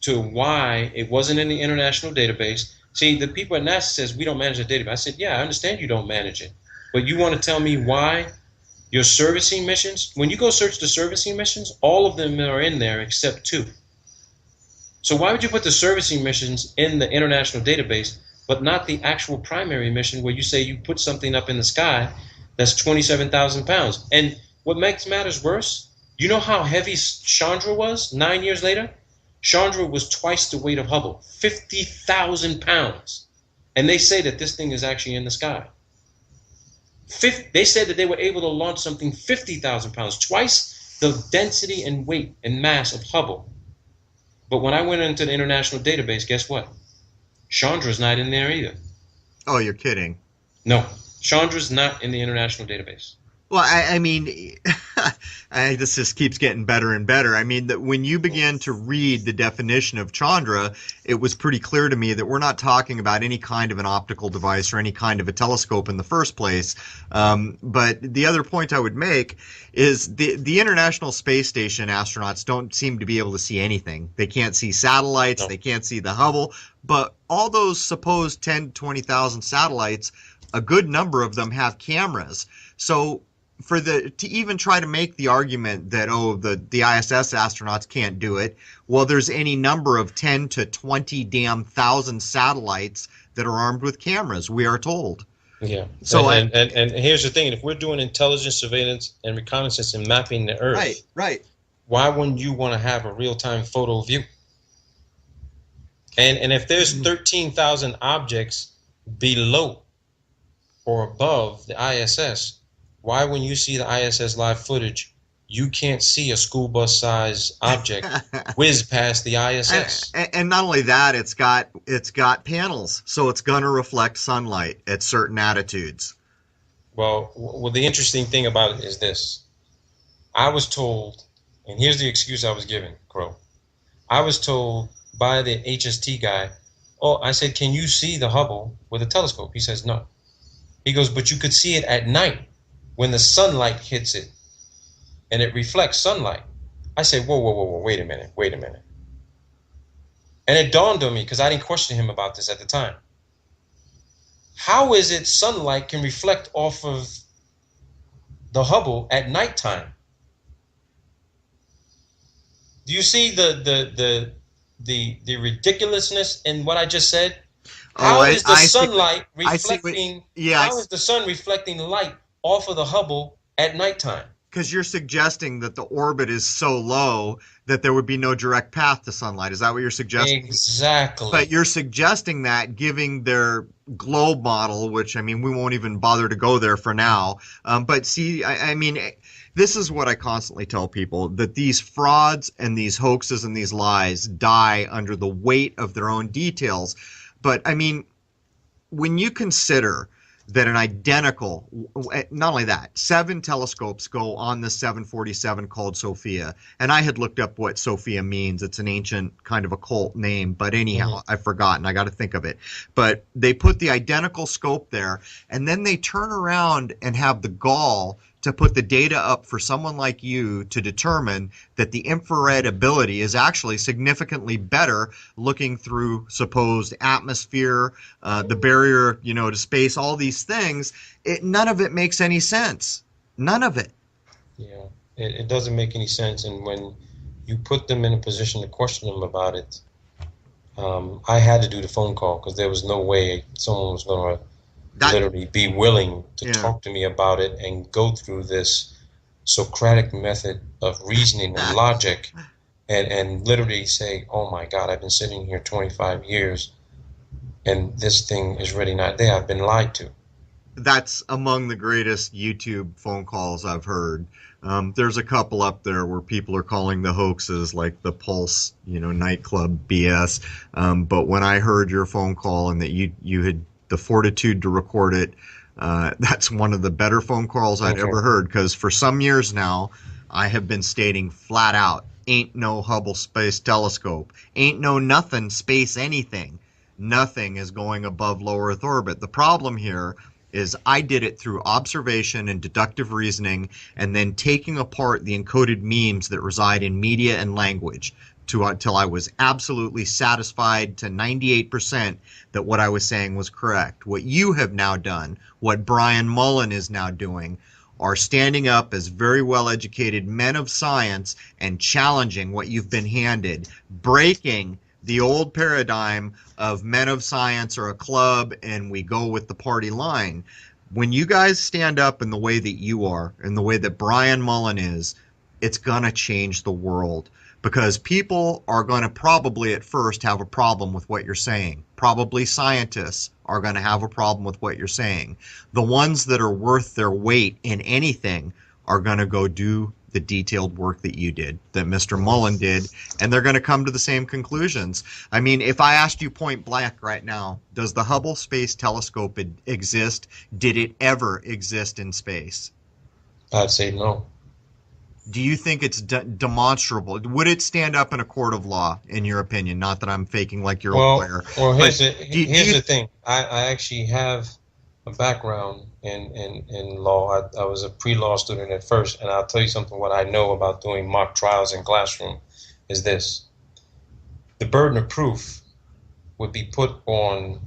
to why it wasn't in the international database. See, the people at NASA says we don't manage the database. I said, yeah, I understand you don't manage it, but you want to tell me why your servicing missions? When you go search the servicing missions, all of them are in there except 2. So why would you put the servicing missions in the international database, but not the actual primary mission where you say you put something up in the sky that's 27,000 pounds? And what makes matters worse, you know how heavy Chandra was 9 years later? Chandra was twice the weight of Hubble, 50,000 pounds. And they say that this thing is actually in the sky. They said that they were able to launch something 50,000 pounds, twice the density and weight and mass of Hubble. But when I went into the international database, guess what? Chandra's not in there either. Oh, you're kidding. No, Chandra's not in the international database. Well, I mean, this just keeps getting better and better. I mean, that when you began to read the definition of Chandra, it was pretty clear to me that we're not talking about any kind of an optical device or any kind of a telescope in the first place. But the other point I would make is the International Space Station astronauts don't seem to be able to see anything. They can't see satellites. No. They can't see the Hubble. But all those supposed 10 to 20,000 satellites, a good number of them have cameras. So to even try to make the argument that, oh, the ISS astronauts can't do it, well, there's any number of 10 to 20 damn thousand satellites that are armed with cameras, we are told. Yeah. So and here's the thing: if we're doing intelligence, surveillance, and reconnaissance and mapping the Earth, right, why wouldn't you want to have a real-time photo view? And if there's 13,000 objects below or above the ISS, why when you see the ISS live footage, you can't see a school bus size object whiz past the ISS? And not only that, it's got panels, so it's going to reflect sunlight at certain attitudes. Well, the interesting thing about it is this. I was told, and here's the excuse I was given, Crow. I was told by the HST guy, I said, can you see the Hubble with a telescope? He says, no. He goes, but you could see it at night when the sunlight hits it and it reflects sunlight. I said, whoa, wait a minute. And it dawned on me, because I didn't question him about this at the time. How is it sunlight can reflect off of the Hubble at nighttime? Do you see the ridiculousness in what I just said? How is the sunlight reflecting? How is the sun reflecting light off of the Hubble at nighttime? Because you're suggesting that the orbit is so low that there would be no direct path to sunlight. Is that what you're suggesting? Exactly. But you're suggesting that, giving their globe model, which, I mean, we won't even bother to go there for now. But see, I mean, this is what I constantly tell people, that these frauds and these hoaxes and these lies die under the weight of their own details. But, I mean, when you consider that an identical, not only that, 7 telescopes go on the 747 called Sophia. And I had looked up what Sophia means. It's an ancient kind of occult name, but anyhow, I've forgotten. I got to think of it. But they put the identical scope there, and then they turn around and have the gall to put the data up for someone like you to determine that the infrared ability is actually significantly better looking through supposed atmosphere, the barrier, to space, all these things. None of it makes any sense. None of it. Yeah, it doesn't make any sense. And when you put them in a position to question them about it, I had to do the phone call because there was no way someone was going to literally be willing to talk to me about it and go through this Socratic method of reasoning and logic and literally say, oh my God, I've been sitting here 25 years and this thing is really not there. I've been lied to. That's among the greatest YouTube phone calls I've heard. There's a couple up there where people are calling the hoaxes like the Pulse, nightclub BS. But when I heard your phone call and that you had the fortitude to record it, that's one of the better phone calls I'd ever heard, because for some years now I have been stating flat out, ain't no Hubble Space Telescope, ain't no nothing space anything. Nothing is going above low Earth orbit. The problem here is I did it through observation and deductive reasoning, and then taking apart the encoded memes that reside in media and language till I was absolutely satisfied to 98% that what I was saying was correct. What you have now done, what Brian Mullen is now doing, are standing up as very well-educated men of science and challenging what you've been handed, breaking the old paradigm of men of science or a club and we go with the party line. When you guys stand up in the way that you are, in the way that Brian Mullen is, it's going to change the world. Because people are going to probably at first have a problem with what you're saying. Probably scientists are going to have a problem with what you're saying. The ones that are worth their weight in anything are going to go do the detailed work that you did, that Mr. Mullen did, and they're going to come to the same conclusions. I mean, if I asked you point blank right now, does the Hubble Space Telescope exist? Did it ever exist in space? I'd say no. Do you think it's demonstrable? Would it stand up in a court of law, in your opinion? Not that I'm faking like you're a lawyer. Well, here's the thing. I actually have a background in law. I was a pre-law student at first, and I'll tell you something. What I know about doing mock trials in classroom is this. The burden of proof would be put on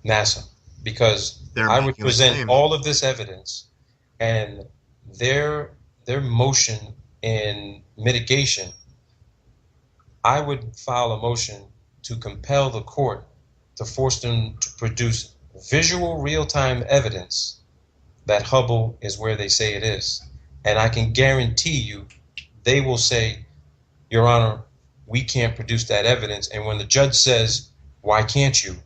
NASA because I would present all of this evidence, and their motion in mitigation, I would file a motion to compel the court to force them to produce visual real-time evidence that Hubble is where they say it is. And I can guarantee you they will say, Your Honor, we can't produce that evidence. And when the judge says, why can't you?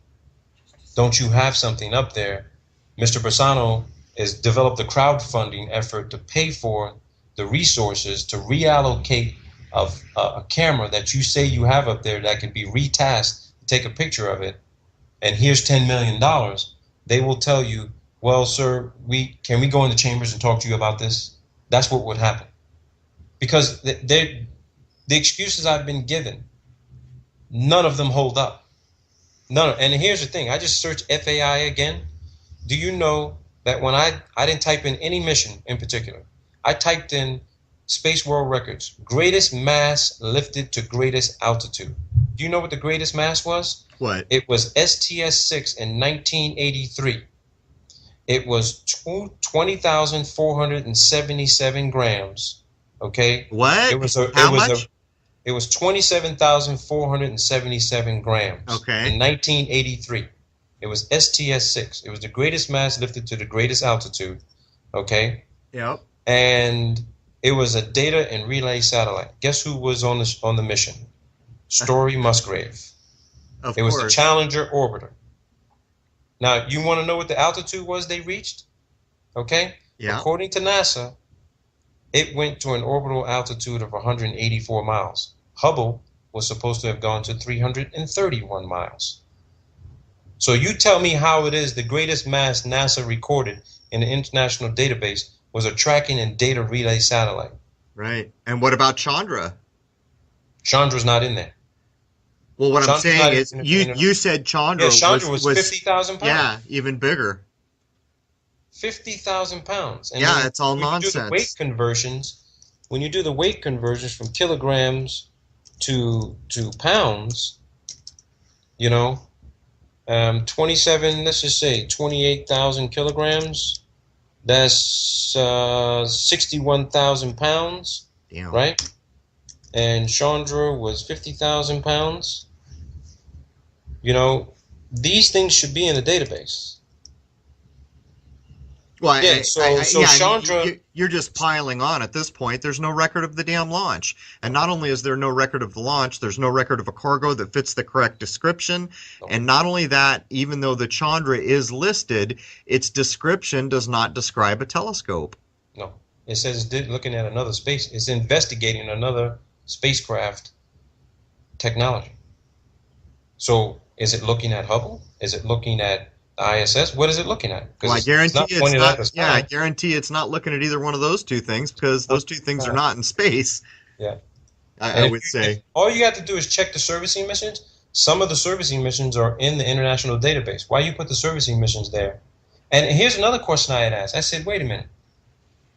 Don't you have something up there? Mr. Bassano has developed a crowdfunding effort to pay for the resources to reallocate of a camera that you say you have up there that can be retasked, take a picture of it, and here's $10 million. They will tell you, well, sir, can we go in the chambers and talk to you about this? That's what would happen. Because the excuses I've been given, none of them hold up. None. And here's the thing. I just searched FAI again. Do you know that when I didn't type in any mission in particular, I typed in Space World Records, greatest mass lifted to greatest altitude. Do you know what the greatest mass was? What? It was STS-6 in 1983. It was 20,477 grams. Okay? What? It was much? It was 27,477 grams. Okay. In 1983. It was STS-6. It was the greatest mass lifted to the greatest altitude. Okay? Yep. And it was a data and relay satellite. Guess who was on the mission? Story Musgrave. Of it was course. the Challenger orbiter. Now, you want to know what the altitude was they reached? Okay? Yeah. According to NASA, it went to an orbital altitude of 184 miles. Hubble was supposed to have gone to 331 miles. So you tell me how it is the greatest mass NASA recorded in the international database was a tracking and data relay satellite. Right. And what about Chandra? Chandra's not in there. Well, what I'm Chandra's saying not is you said yeah, Chandra Chandra was was 50,000 yeah, pounds. even bigger. 50,000 pounds. And Yeah, it's all when you do the weight nonsense. conversions, when you do the weight conversions from kilograms to pounds, you know, 27, let's just say 28,000 kilograms, that's 61,000 pounds, Damn. right? And Chandra was 50,000 pounds. You know, these things should be in the database. Well, Yeah, so yeah, I mean, Chandra, you're just piling on at this point. There's no record of the damn launch. And not only is there no record of the launch, there's no record of a cargo that fits the correct description. no, And not only that, even though the Chandra is listed, its description does not describe a telescope. no. It says looking at another space. It's investigating another spacecraft technology. So is it looking at Hubble? Is it looking at the ISS? What is it looking at? Well, I Because it's guarantee not it's pointed at not, the yeah, I sky. guarantee it's not looking at either one of those two things because those two things are not in space, Yeah. I And would if say. all you have to do is check the servicing missions. Some of the servicing missions are in the international database. Why you put the servicing missions there? And here's another question I had asked. I said, wait a minute.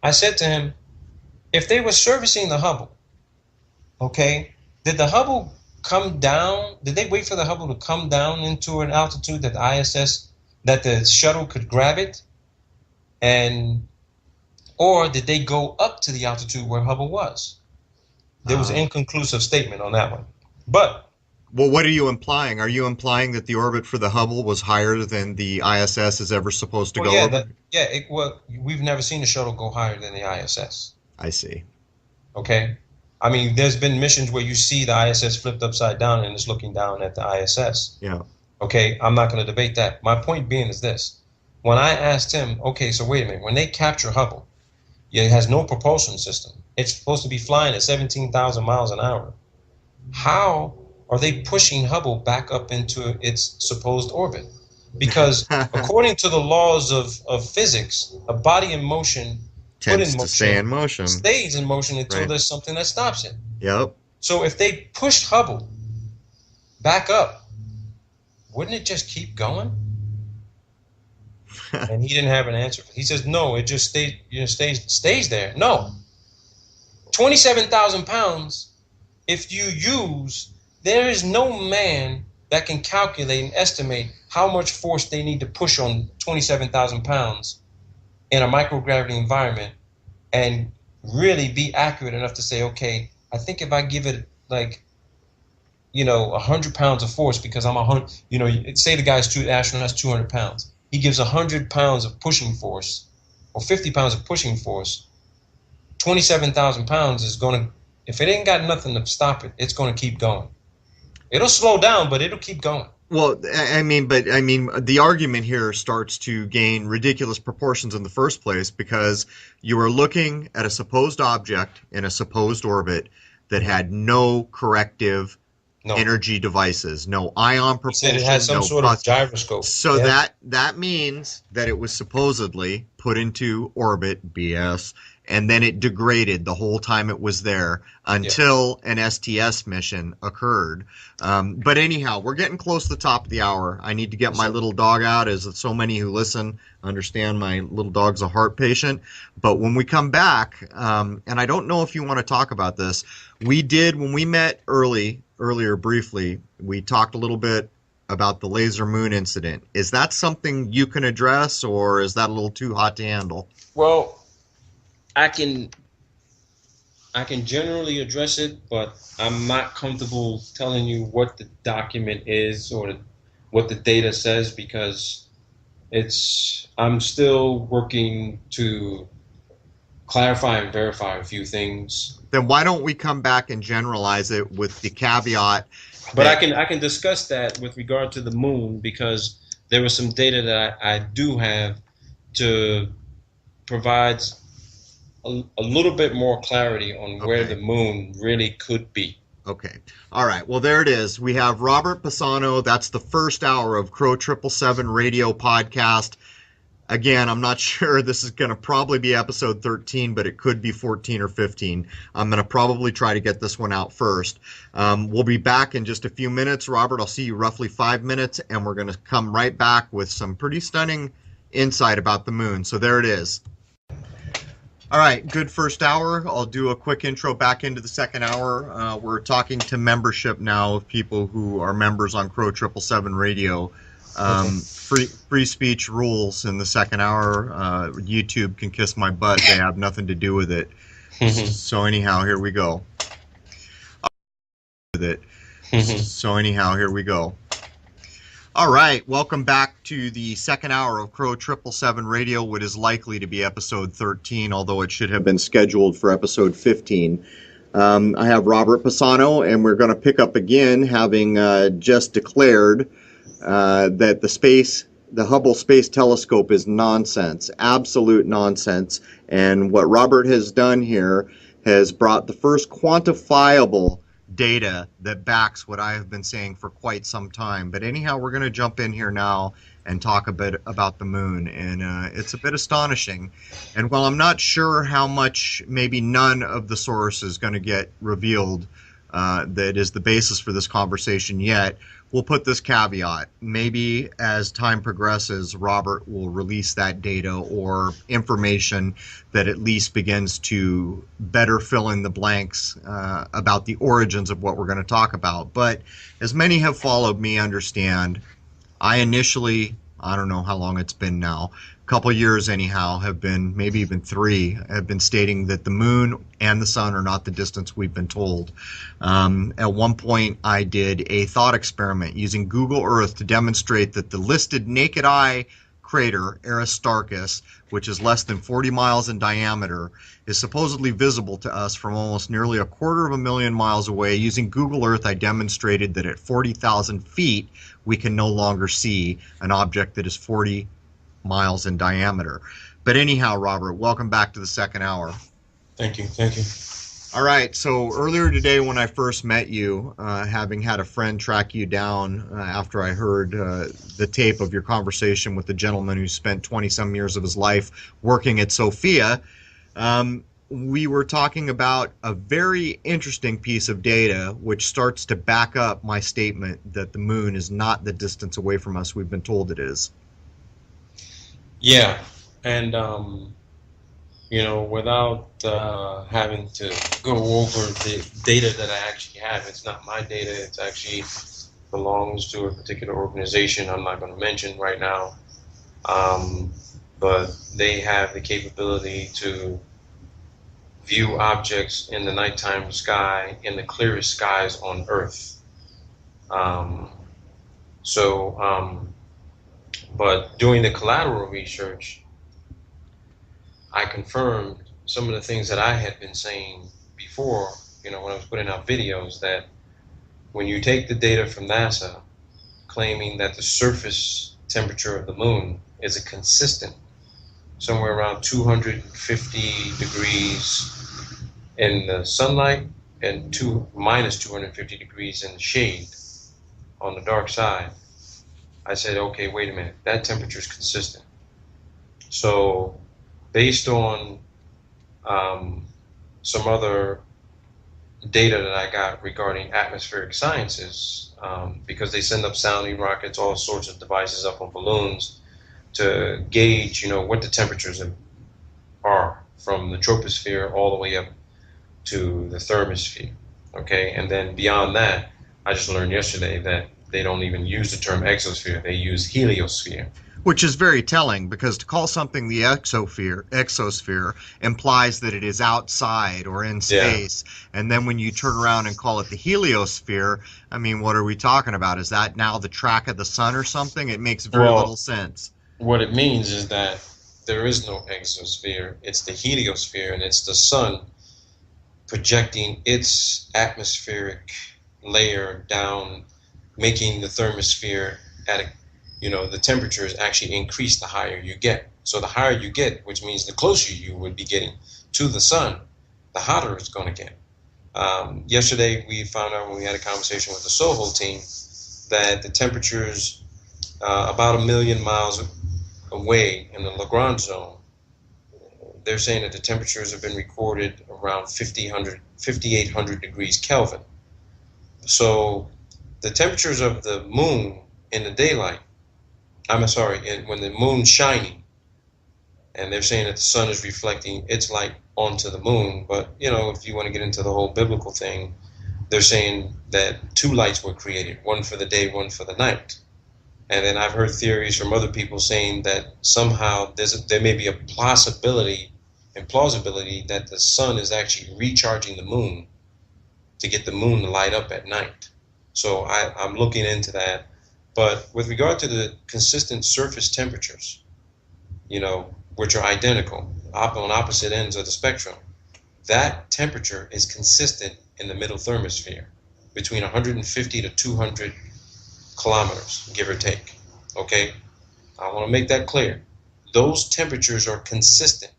I said to him, if they were servicing the Hubble, okay, did the Hubble come down? Did they wait for the Hubble to come down into an altitude that the ISS, that the shuttle could grab it? And, or did they go up to the altitude where Hubble was? There was an inconclusive statement on that one. But, Well, what are you implying? Are you implying that the orbit for the Hubble was higher than the ISS is ever supposed to well, go yeah, over? well, we've never seen the shuttle go higher than the ISS. I see. Okay? I mean, there's been missions where you see the ISS flipped upside down and it's looking down at the ISS. Yeah. Okay, I'm not going to debate that. My point being is this. When I asked him, okay, so wait a minute, when they capture Hubble, it has no propulsion system. It's supposed to be flying at 17,000 miles an hour. How are they pushing Hubble back up into its supposed orbit? Because according to the laws of physics, a body in motion, put in Tends to stay in motion, motion. stays in motion until Right. there's something that stops it. Yep. So if they pushed Hubble back up, wouldn't it just keep going? And he didn't have an answer. He says, no, it just stays there. No. 27,000 pounds, if you use, there is no man that can calculate and estimate how much force they need to push on 27,000 pounds in a microgravity environment and really be accurate enough to say, okay, I think if I give it like, 100 pounds of force because I'm 100, say the guy's astronaut's 200 pounds. He gives 100 pounds of pushing force or 50 pounds of pushing force. 27,000 pounds is going to, if it ain't got nothing to stop it, it's going to keep going. It'll slow down, but it'll keep going. Well, I mean, the argument here starts to gain ridiculous proportions in the first place because you are looking at a supposed object in a supposed orbit that had no corrective energy devices, no ion propulsion. He said it had some sort of gyroscope. So that means that it was supposedly put into orbit, BS, and then it degraded the whole time it was there until an STS mission occurred. But anyhow, we're getting close to the top of the hour. I need to get my little dog out, as so many who listen understand my little dog's a heart patient. But when we come back, and I don't know if you want to talk about this, when we met earlier briefly, we talked a little bit about the laser moon incident. Is that something you can address, or is that a little too hot to handle? Well, I can generally address it, but I'm not comfortable telling you what the document is or what the data says because I'm still working to clarify and verify a few things. Then why don't we come back and generalize it with the caveat? But I can discuss that with regard to the moon because there was some data that I do have to provide a little bit more clarity on where the moon really could be. Okay. All right. Well, there it is. We have Robert Bassano. That's the first hour of CROW777 radio podcast. Again, I'm not sure. This is going to probably be episode 13, but it could be 14 or 15. I'm going to probably try to get this one out first. We'll be back in just a few minutes. Robert, I'll see you roughly 5 minutes, and we're going to come right back with some pretty stunning insight about the moon. So there it is. All right, good first hour. I'll do a quick intro back into the second hour. We're talking to membership now of people who are members on CROW777 Radio. Free speech rules in the second hour. YouTube can kiss my butt. They have nothing to do with it. So anyhow, here we go. All right, welcome back to the second hour of CROW777 Radio, what is likely to be episode 13, although it should have been scheduled for episode 15. I have Robert Bassano, and we're going to pick up again, having just declared that the Hubble Space Telescope is nonsense, absolute nonsense. And what Robert has done here has brought the first quantifiable data that backs what I have been saying for quite some time. But anyhow, we're going to jump in here now and talk a bit about the moon. And it's a bit astonishing. And while I'm not sure how much, maybe none of the source is going to get revealed that is the basis for this conversation yet, we'll put this caveat. Maybe as time progresses, Robert will release that data or information that at least begins to better fill in the blanks about the origins of what we're going to talk about. But as many have followed me understand, I initially, I don't know how long it's been now, a couple years anyhow, have been, maybe even 3, have been stating that the moon and the sun are not the distance we've been told. At one point, I did a thought experiment using Google Earth to demonstrate that the listed naked eye crater, Aristarchus, which is less than 40 miles in diameter, is supposedly visible to us from almost nearly 250,000 miles away. Using Google Earth, I demonstrated that at 40,000 feet, we can no longer see an object that is 40 miles in diameter. But anyhow, Robert, welcome back to the second hour. Thank you. All right, so earlier today when I first met you, having had a friend track you down after I heard the tape of your conversation with the gentleman who spent 20-some years of his life working at Sophia, we were talking about a very interesting piece of data which starts to back up my statement that the moon is not the distance away from us we've been told it is. Yeah, and without having to go over the data that I actually have, it's not my data. It actually belongs to a particular organization I'm not going to mention right now, but they have the capability to view objects in the nighttime sky in the clearest skies on Earth. But doing the collateral research, I confirmed some of the things that I had been saying before, when I was putting out videos, that when you take the data from NASA claiming that the surface temperature of the moon is a consistent, somewhere around 250 degrees in the sunlight and minus 250 degrees in the shade on the dark side, I said, okay, wait a minute, that temperature is consistent. So based on some other data that I got regarding atmospheric sciences, because they send up sounding rockets, all sorts of devices up on balloons to gauge, what the temperatures are from the troposphere all the way up to the thermosphere. Okay, and then beyond that, I just learned yesterday that they don't even use the term exosphere, they use heliosphere. Which is very telling, because to call something the exosphere implies that it is outside or in space. Yeah. And then when you turn around and call it the heliosphere, I mean, what are we talking about? Is that now the track of the sun or something? It makes very little sense. What it means is that there is no exosphere. It's the heliosphere, and it's the sun projecting its atmospheric layer down, making the thermosphere at the temperatures actually increase the higher you get. So the higher you get, which means the closer you would be getting to the sun, the hotter it's going to get. Yesterday, we found out when we had a conversation with the Soho team that the temperatures about 1,000,000 miles away in the Lagrange zone, they're saying that the temperatures have been recorded around 5,800 degrees Kelvin. So the temperatures of the moon in the daylight, when the moon's shining, and they're saying that the sun is reflecting its light onto the moon, but if you want to get into the whole biblical thing, they're saying that two lights were created, one for the day, one for the night. And then I've heard theories from other people saying that somehow there may be a plausibility that the sun is actually recharging the moon to get the moon to light up at night. So I'm looking into that. But with regard to the consistent surface temperatures, which are identical on opposite ends of the spectrum, that temperature is consistent in the middle thermosphere between 150 to 200 kilometers, give or take. Okay? I want to make that clear. Those temperatures are consistent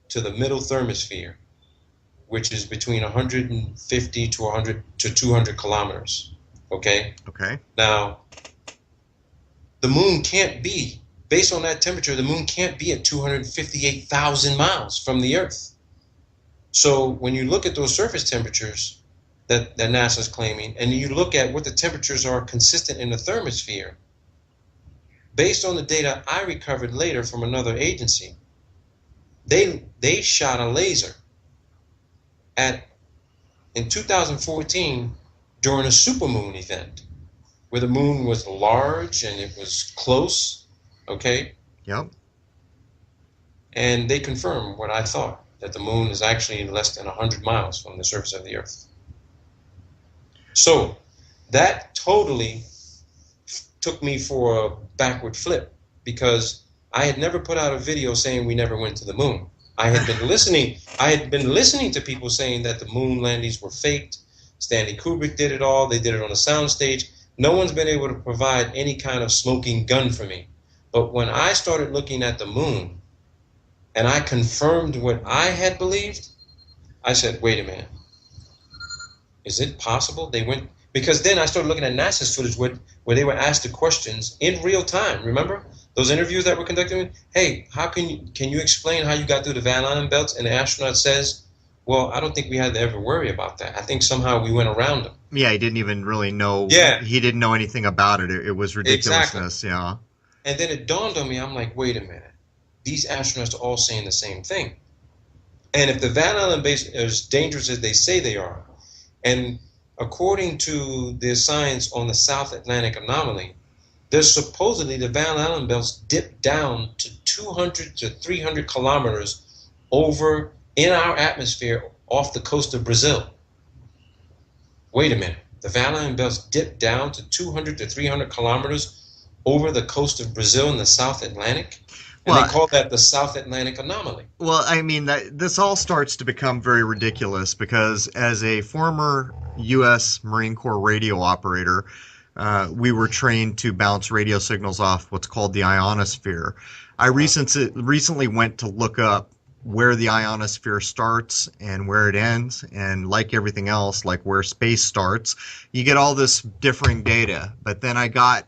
to the middle thermosphere, which is between 150 to 200 kilometers. Okay? Okay. Now, the moon can't be, based on that temperature, the moon can't be at 258,000 miles from the Earth. So when you look at those surface temperatures that NASA's claiming, and you look at what the temperatures are consistent in the thermosphere, based on the data I recovered later from another agency, they shot a laser in 2014 during a supermoon event where the moon was large and it was close, okay? Yep. And they confirmed what I thought, that the moon is actually less than 100 miles from the surface of the Earth. So that totally took me for a backward flip, because I had never put out a video saying we never went to the moon. I had been listening to people saying that the moon landings were faked. Stanley Kubrick did it all. They did it on a soundstage. No one's been able to provide any kind of smoking gun for me. But when I started looking at the moon and I confirmed what I had believed, I said, wait a minute. Is it possible they went? Because then I started looking at NASA's footage where they were asked the questions in real time. Remember those interviews that were conducted? Hey, can you explain how you got through the Van Allen belts? And the astronaut says, well, I don't think we had to ever worry about that. I think somehow we went around them. Yeah, he didn't even really know. Yeah. He didn't know anything about it. It was ridiculousness. Exactly. Yeah. And then it dawned on me, I'm like, wait a minute. These astronauts are all saying the same thing. And if the Van Allen belts are as dangerous as they say they are, and according to the science on the South Atlantic anomaly, there's supposedly the Van Allen belts dip down to 200 to 300 kilometers over in our atmosphere off the coast of Brazil. Wait a minute. The Van Allen belts dip down to 200 to 300 kilometers over the coast of Brazil in the South Atlantic? And they call that the South Atlantic anomaly. Well, I mean, this all starts to become very ridiculous because as a former U.S. Marine Corps radio operator, we were trained to bounce radio signals off what's called the ionosphere. I recently went to look up where the ionosphere starts and where it ends, and like everything else, like where space starts, you get all this differing data. But then I got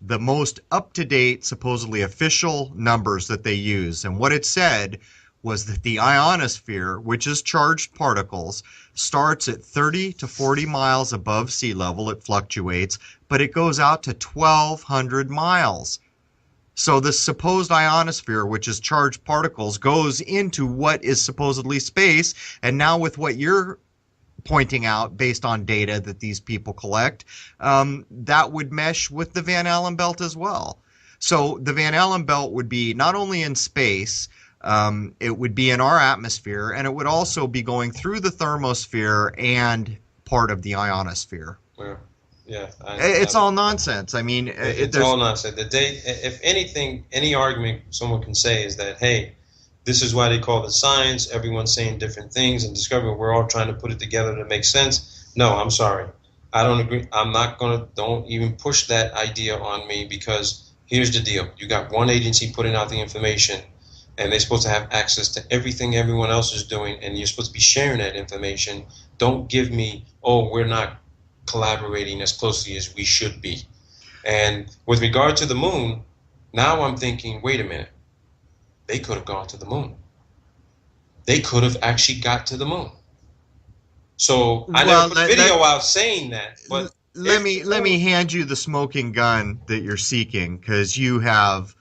the most up-to-date, supposedly official numbers that they use. And what it said was that the ionosphere, which is charged particles, starts at 30 to 40 miles above sea level. It fluctuates, but it goes out to 1,200 miles. So the supposed ionosphere, which is charged particles, goes into what is supposedly space. And now with what you're pointing out based on data that these people collect, that would mesh with the Van Allen belt as well. So the Van Allen belt would be not only in space, it would be in our atmosphere, and it would also be going through the thermosphere and part of the ionosphere. Yeah, it's all nonsense. I mean, it's all nonsense. If anything, any argument someone can say is that, hey, this is why they call it science. Everyone's saying different things and discovering we're all trying to put it together to make sense. No, I'm sorry. I don't agree. I'm not going to, don't even push that idea on me, because here's the deal. You got one agency putting out the information, and they're supposed to have access to everything everyone else is doing, and you're supposed to be sharing that information. Don't give me, oh, we're not collaborating as closely as we should be. And with regard to the moon, now I'm thinking, wait a minute, they could have gone to the moon. They could have actually got to the moon. So I never put a video out saying that, but let me hand you the smoking gun that you're seeking, because you have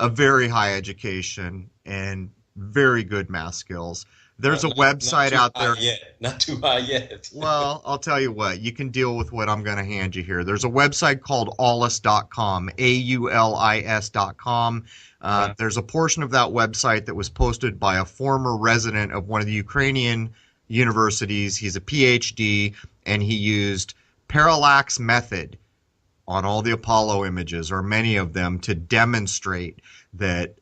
a very high education and very good math skills. There's a website out there. Not too high yet. Well, I'll tell you what, you can deal with what I'm going to hand you here. There's a website called aulis.com, AULIS.com. There's a portion of that website that was posted by a former resident of one of the Ukrainian universities. He's a PhD, and he used parallax method on all the Apollo images, or many of them, to demonstrate that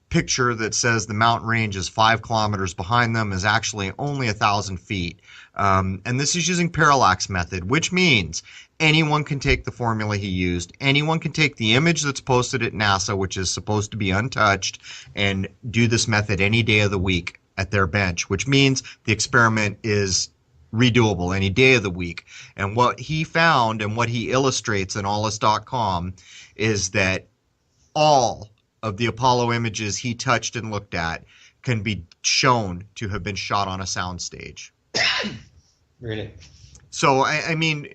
picture that says the mountain range is 5 kilometers behind them is actually only 1,000 feet. And this is using parallax method, which means anyone can take the formula he used. Anyone can take the image that's posted at NASA, which is supposed to be untouched, and do this method any day of the week at their bench, which means the experiment is redoable any day of the week. And what he found, and what he illustrates in aulis.com, is that all of the Apollo images he touched and looked at can be shown to have been shot on a soundstage. Really? So I mean,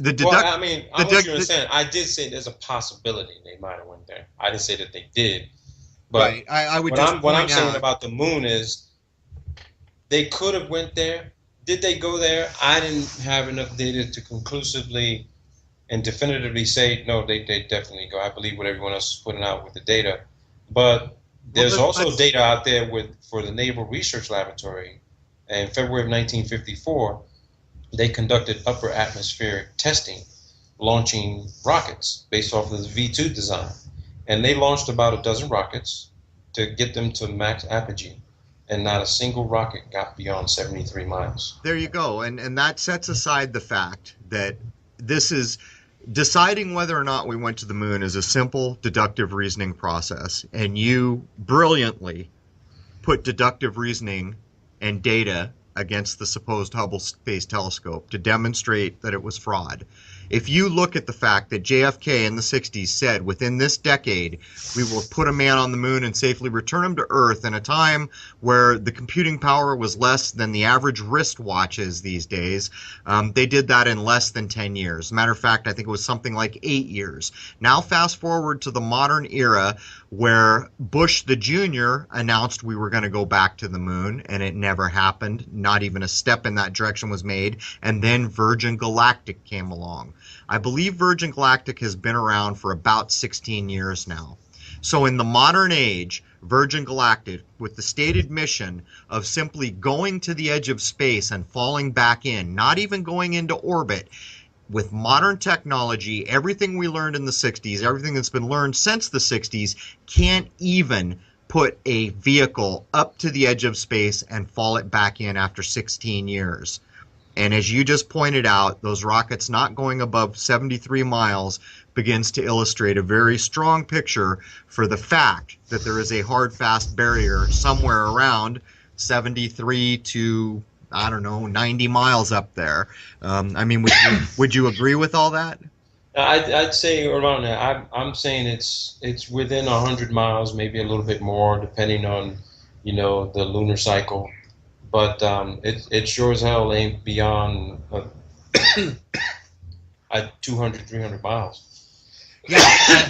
I want you to understand. I did say there's a possibility they might have went there. I didn't say that they did. But right. I would what I'm saying about the moon is they could have went there. Did they go there? I didn't have enough data to conclusively and definitively say, no, they definitely go. I believe what everyone else is putting out with the data. But there's also data out there for the Naval Research Laboratory. In February of 1954, they conducted upper atmospheric testing, launching rockets based off of the V2 design. And they launched about a dozen rockets to get them to max apogee. And not a single rocket got beyond 73 miles. There you go. And that sets aside the fact that this is deciding whether or not we went to the moon is a simple deductive reasoning process. And you brilliantly put deductive reasoning and data against the supposed Hubble Space Telescope to demonstrate that it was fraud. If you look at the fact that JFK in the 60s said, within this decade, we will put a man on the moon and safely return him to Earth in a time where the computing power was less than the average wristwatches these days, they did that in less than 10 years. As a matter of fact, I think it was something like 8 years. Now fast forward to the modern era where Bush the Jr. announced we were going to go back to the moon, and it never happened. Not even a step in that direction was made. And then Virgin Galactic came along. I believe Virgin Galactic has been around for about 16 years now. So in the modern age, Virgin Galactic, with the stated mission of simply going to the edge of space and falling back in, not even going into orbit, with modern technology, everything we learned in the 60s, everything that's been learned since the 60s, can't even put a vehicle up to the edge of space and fall it back in after 16 years. And as you just pointed out, those rockets not going above 73 miles begins to illustrate a very strong picture for the fact that there is a hard, fast barrier somewhere around 73 to, I don't know, 90 miles up there. I mean, would you agree with all that? I'd say around that. I'm saying it's within 100 miles, maybe a little bit more, depending on, the lunar cycle. But it sure as hell ain't beyond 200, 300 miles. Yeah,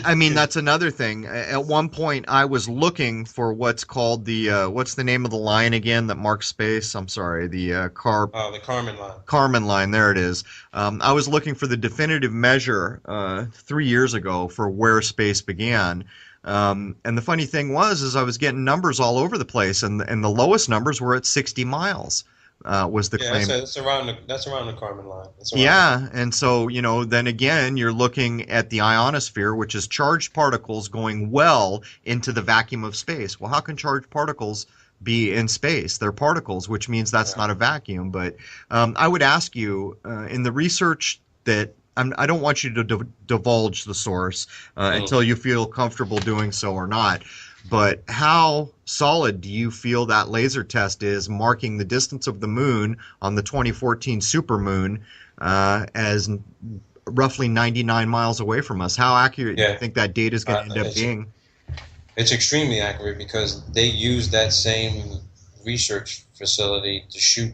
I mean, that's another thing. At one point, I was looking for what's called what's the name of the line again that marks space? I'm sorry, the Kármán line. Kármán line, there it is. I was looking for the definitive measure 3 years ago for where space began. And the funny thing was I was getting numbers all over the place, and the lowest numbers were at 60 miles. Was the claim. That's around the Kármán line. Yeah, and so, then again, you're looking at the ionosphere, which is charged particles going well into the vacuum of space. Well, how can charged particles be in space? They're particles, which means that's not a vacuum. But I would ask you, in the research that I don't want you to divulge the source until you feel comfortable doing so or not. But how solid do you feel that laser test is marking the distance of the moon on the 2014 supermoon as roughly 99 miles away from us? How accurate do you think that data is going to end up being? It's extremely accurate because they use that same research facility to shoot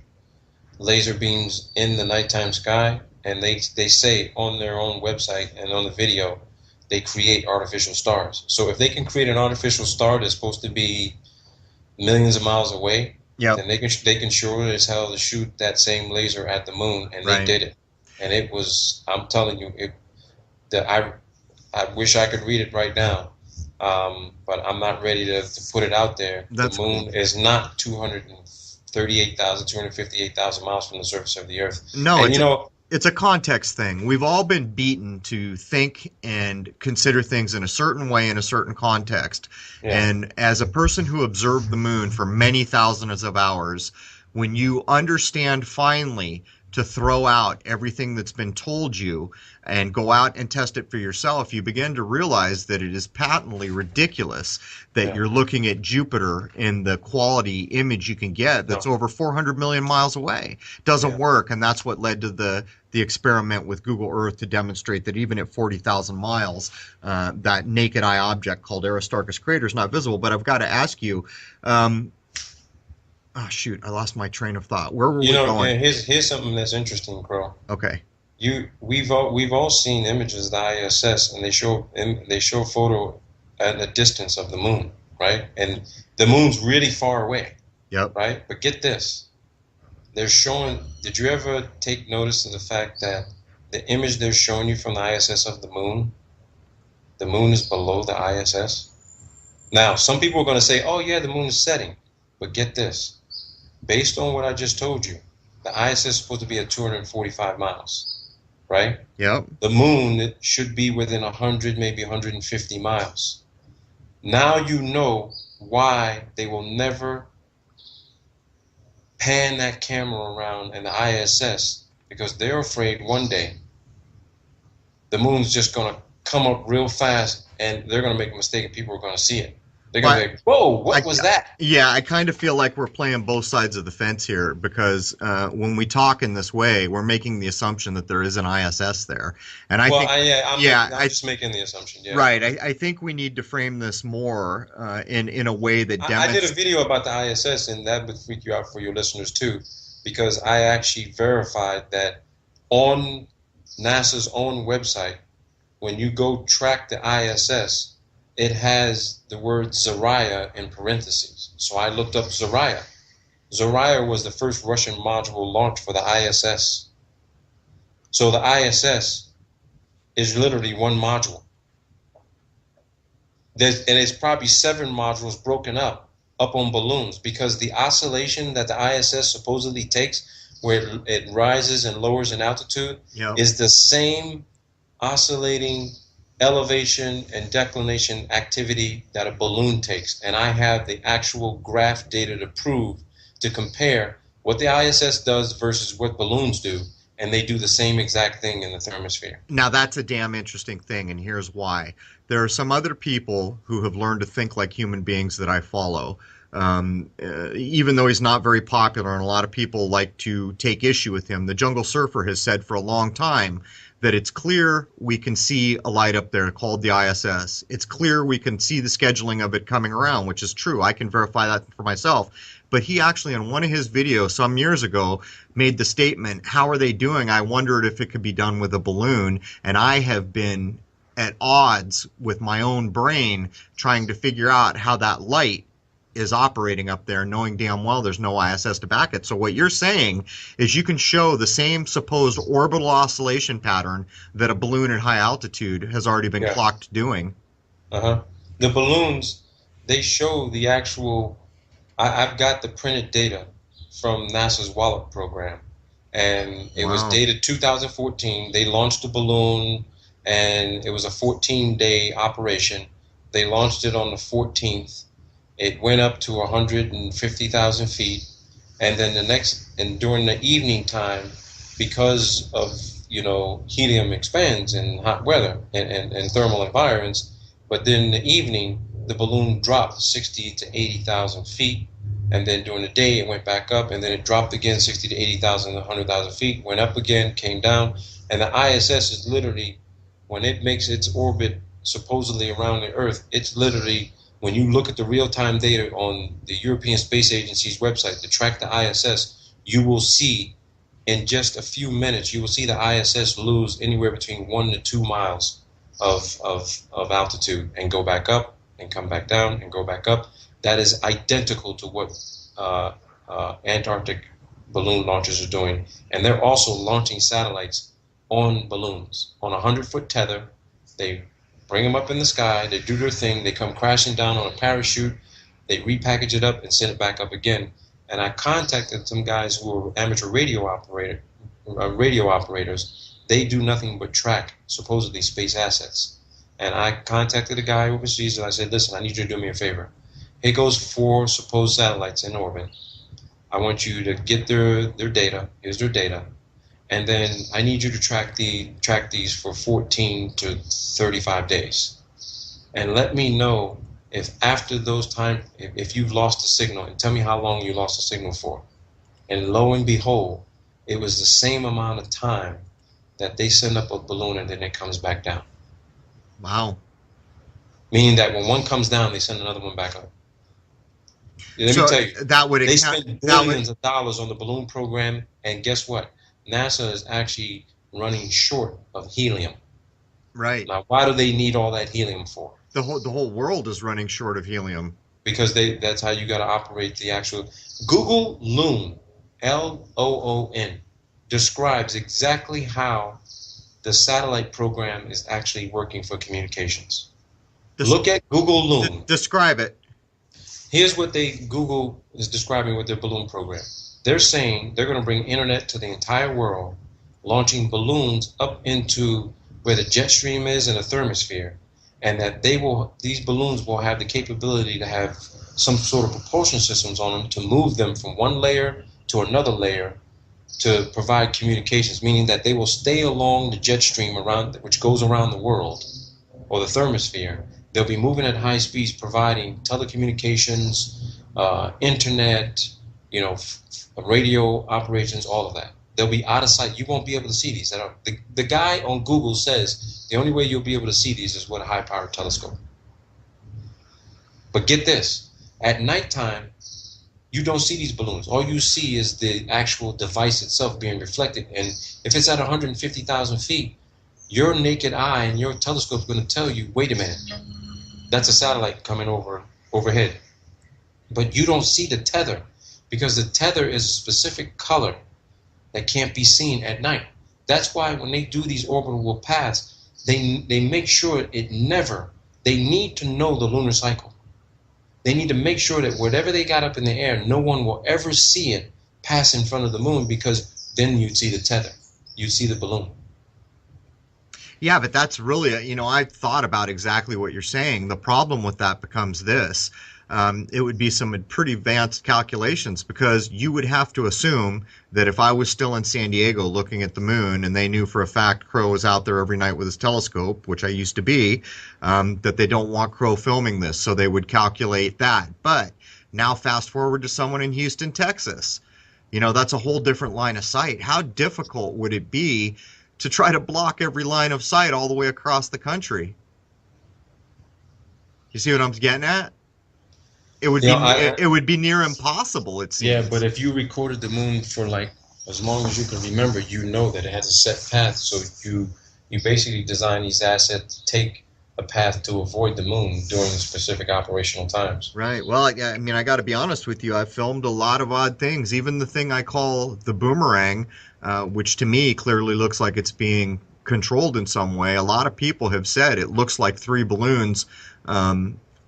laser beams in the nighttime sky, and they say on their own website and on the video they create artificial stars. So if they can create an artificial star that's supposed to be millions of miles away, then they can sure as hell to shoot that same laser at the moon, and they did it. And it was, I'm telling you, I wish I could read it right now, but I'm not ready to put it out there. The moon is not 258,000 miles from the surface of the Earth. No, and it's a context thing. We've all been beaten to think and consider things in a certain way in a certain context. And as a person who observed the moon for many thousands of hours, when you understand finally to throw out everything that's been told you and go out and test it for yourself, you begin to realize that it is patently ridiculous that you're looking at Jupiter in the quality image you can get that's over 400 million miles away. Doesn't work, and that's what led to the experiment with Google Earth to demonstrate that even at 40,000 miles, that naked eye object called Aristarchus crater is not visible. But I've got to ask you, oh shoot! I lost my train of thought. Where were we going? Here's something that's interesting, Crow. Okay. We've all seen images of the ISS, and they show photo at a distance of the moon, right? And the moon's really far away. Yep. Right. But get this, they're showing. Did you ever take notice of the fact that the image they're showing you from the ISS of the moon is below the ISS? Now, some people are going to say, "Oh yeah, the moon is setting," but get this. Based on what I just told you, the ISS is supposed to be at 245 miles, right? Yep. The moon should be within 100, maybe 150 miles. Now you know why they will never pan that camera around in the ISS, because they're afraid one day the moon's just going to come up real fast and they're going to make a mistake and people are going to see it. They're going to be like, whoa, what was that? Yeah, I kind of feel like we're playing both sides of the fence here because when we talk in this way, we're making the assumption that there is an ISS there. And I'm just making the assumption. Yeah. Right. I think we need to frame this more in a way that demonstrates. I did a video about the ISS, and that would freak you out for your listeners too, because I actually verified that on NASA's own website, when you go track the ISS, it has the word Zarya in parentheses. So I looked up Zarya. Zarya was the first Russian module launched for the ISS. So the ISS is literally one module. And it's probably 7 modules broken up on balloons, because the oscillation that the ISS supposedly takes, where it rises and lowers in altitude, is the same oscillating elevation and declination activity that a balloon takes. And I have the actual graph data to compare what the ISS does versus what balloons do, and they do the same exact thing in the thermosphere. Now that's a damn interesting thing, and here's why. There are some other people who have learned to think like human beings that I follow. Even though he's not very popular and a lot of people like to take issue with him, the Jungle Surfer has said for a long time that it's clear we can see a light up there called the ISS. It's clear we can see the scheduling of it coming around, which is true. I can verify that for myself. But he actually, in one of his videos some years ago, made the statement, how are they doing? I wondered if it could be done with a balloon. And I have been at odds with my own brain trying to figure out how that light is operating up there, knowing damn well there's no ISS to back it. So what you're saying is you can show the same supposed orbital oscillation pattern that a balloon at high altitude has already been clocked doing. The balloons, they show the actual, I've got the printed data from NASA's Wallops program, and it was dated 2014. They launched a balloon, and it was a 14-day operation. They launched it on the 14th. It went up to 150,000 feet, and then during the evening time, because of helium expands in hot weather and thermal environments, but then in the evening the balloon dropped 60 to 80,000 feet, and then during the day it went back up, and then it dropped again 60 to 80,000, 100,000 feet, went up again, came down, and the ISS is literally, when it makes its orbit supposedly around the Earth, it's literally, when you look at the real-time data on the European Space Agency's website to track the ISS, you will see in just a few minutes, you will see the ISS lose anywhere between 1 to 2 miles of altitude and go back up and come back down and go back up. That is identical to what Antarctic balloon launchers are doing. And they're also launching satellites on balloons, on a 100-foot tether. They bring them up in the sky, they do their thing, they come crashing down on a parachute, they repackage it up and send it back up again. And I contacted some guys who are amateur radio operators. They do nothing but track supposedly space assets. And I contacted a guy overseas and I said, listen, I need you to do me a favor. Here goes 4 supposed satellites in orbit. I want you to get their data. Here's their data. And then I need you to track these for 14 to 35 days. And let me know if after those time, if you've lost the signal, and tell me how long you lost the signal for. And lo and behold, it was the same amount of time that they send up a balloon and then it comes back down. Wow. Meaning that when one comes down, they send another one back up. Let me tell you, they spend billions of dollars on the balloon program, and guess what? NASA is actually running short of helium. Right. Now, why do they need all that helium for? The whole world is running short of helium. Because that's how you got to operate the actual. Google Loon, Loon, describes exactly how the satellite program is actually working for communications. Look at Google Loon. Describe it. Here's what Google is describing with their balloon program. They're saying they're going to bring internet to the entire world, launching balloons up into where the jet stream is in the thermosphere, and that these balloons will have the capability to have some sort of propulsion systems on them to move them from one layer to another layer to provide communications, meaning that they will stay along the jet stream which goes around the world, or the thermosphere. They'll be moving at high speeds, providing telecommunications, internet, radio operations, all of that. They'll be out of sight. You won't be able to see these. The guy on Google says the only way you'll be able to see these is with a high-powered telescope. But get this. At nighttime, you don't see these balloons. All you see is the actual device itself being reflected. And if it's at 150,000 feet, your naked eye and your telescope is going to tell you, wait a minute, that's a satellite coming overhead. But you don't see the tether, because the tether is a specific color that can't be seen at night. That's why when they do these orbital paths, they make sure they need to know the lunar cycle. They need to make sure that whatever they got up in the air, no one will ever see it pass in front of the moon, because then you'd see the tether. You'd see the balloon. Yeah, but that's really, I thought about exactly what you're saying. The problem with that becomes this. It would be some pretty advanced calculations, because you would have to assume that if I was still in San Diego looking at the moon and they knew for a fact CROW was out there every night with his telescope, which I used to be, that they don't want CROW filming this, so they would calculate that. But now fast forward to someone in Houston, Texas. That's a whole different line of sight. How difficult would it be to try to block every line of sight all the way across the country? You see what I'm getting at? It would be near impossible, it seems. Yeah, but if you recorded the moon for as long as you can remember, you know that it has a set path. So you basically design these assets to take a path to avoid the moon during specific operational times. Right. Well, I got to be honest with you. I've filmed a lot of odd things. Even the thing I call the boomerang, which to me clearly looks like it's being controlled in some way. A lot of people have said it looks like 3 balloons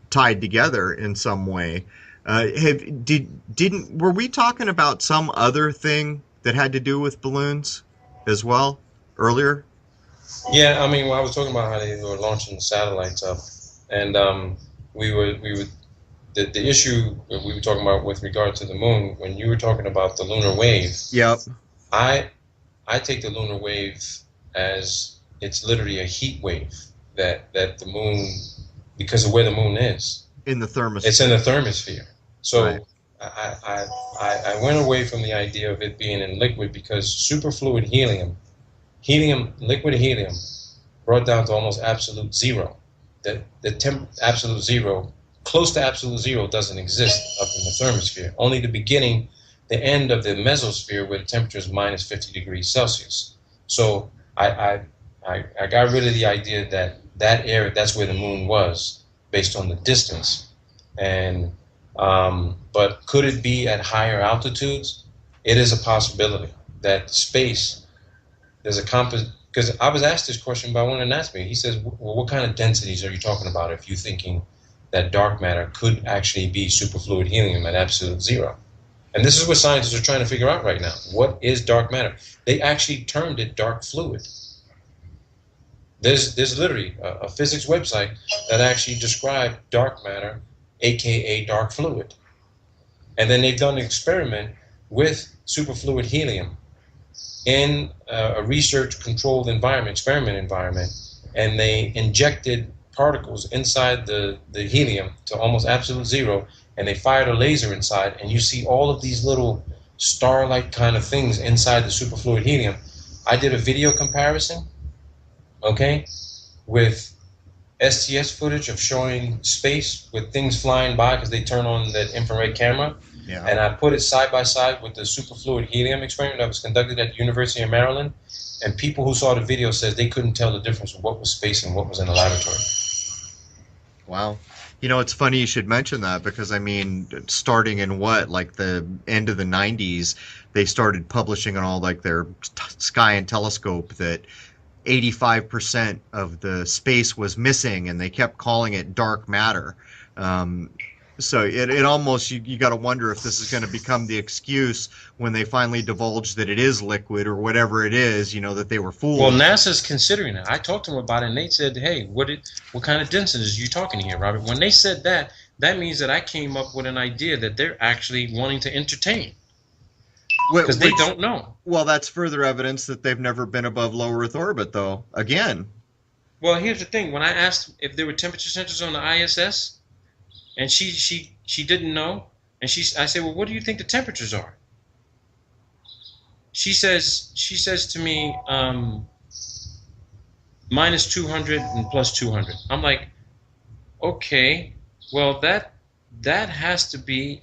tied together in some way. Were we talking about some other thing that had to do with balloons as well earlier? Yeah, I was talking about how they were launching the satellites up, and the issue that we were talking about with regard to the moon, when you were talking about the lunar wave. Yep. I take the lunar wave as it's literally a heat wave that the moon, because of where the moon is. In the thermosphere. It's in the thermosphere. Right. So I went away from the idea of it being in liquid because superfluid liquid helium, brought down to almost absolute zero. Absolute zero, close to absolute zero, doesn't exist up in the thermosphere. Only the beginning, the end of the mesosphere, where the temperature is minus 50 degrees Celsius. So I got rid of the idea that area, that's where the moon was, based on the distance. And but could it be at higher altitudes? It is a possibility that space, there's a because I was asked this question by one of the NASA. He says, well, what kind of densities are you talking about if you're thinking that dark matter could actually be superfluid helium at absolute zero? And this is what scientists are trying to figure out right now. What is dark matter? They actually termed it dark fluid. There's literally a physics website that actually described dark matter, aka dark fluid. And then they've done an experiment with superfluid helium in a research-controlled experiment environment, and they injected particles inside the helium to almost absolute zero, and they fired a laser inside, and you see all of these little star-like kind of things inside the superfluid helium. I did a video comparison, okay, with STS footage of showing space with things flying by because they turn on that infrared camera. Yeah. And I put it side by side with the superfluid helium experiment that was conducted at the University of Maryland. And people who saw the video says they couldn't tell the difference of what was space and what was in the laboratory. Wow. You know, it's funny you should mention that because, I mean, starting in like the end of the 90s, they started publishing on all like their sky and telescope that 85% of the space was missing, and they kept calling it dark matter. So it almost, you got to wonder if this is going to become the excuse when they finally divulge that it is liquid or whatever it is, you know, that they were fooled. Well, NASA's considering it. I talked to them about it, and they said, hey, what kind of densities are you talking here, Robert? When they said that, that means that I came up with an idea that they're actually wanting to entertain. Because they don't know. Well, that's further evidence that they've never been above low Earth orbit, though, again. Well, here's the thing. When I asked if there were temperature sensors on the ISS, and she didn't know, and I said, well, what do you think the temperatures are? She says to me, minus 200 and plus 200. I'm like, okay, well that has to be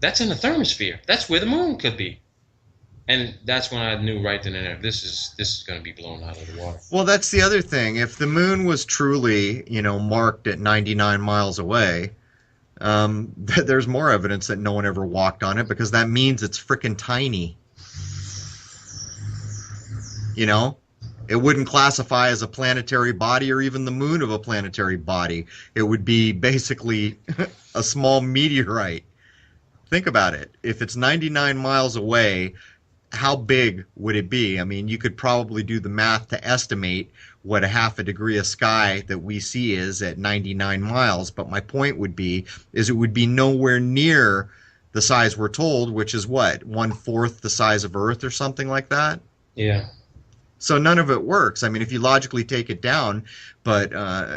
that's in the thermosphere. That's where the moon could be. And that's when I knew right then and there, this is going to be blown out of the water. Well, that's the other thing. If the moon was truly, you know, marked at 99 miles away, there's more evidence that no one ever walked on it, because that means it's frickin' tiny. You know? It wouldn't classify as a planetary body or even the moon of a planetary body. It would be basically a small meteorite. Think about it. If it's 99 miles away, how big would it be? I mean, you could probably do the math to estimate what a half a degree of sky that we see is at 99 miles. But my point would be, is it would be nowhere near the size we're told, which is what, 1/4 the size of Earth or something like that? Yeah. So none of it works. I mean, if you logically take it down, but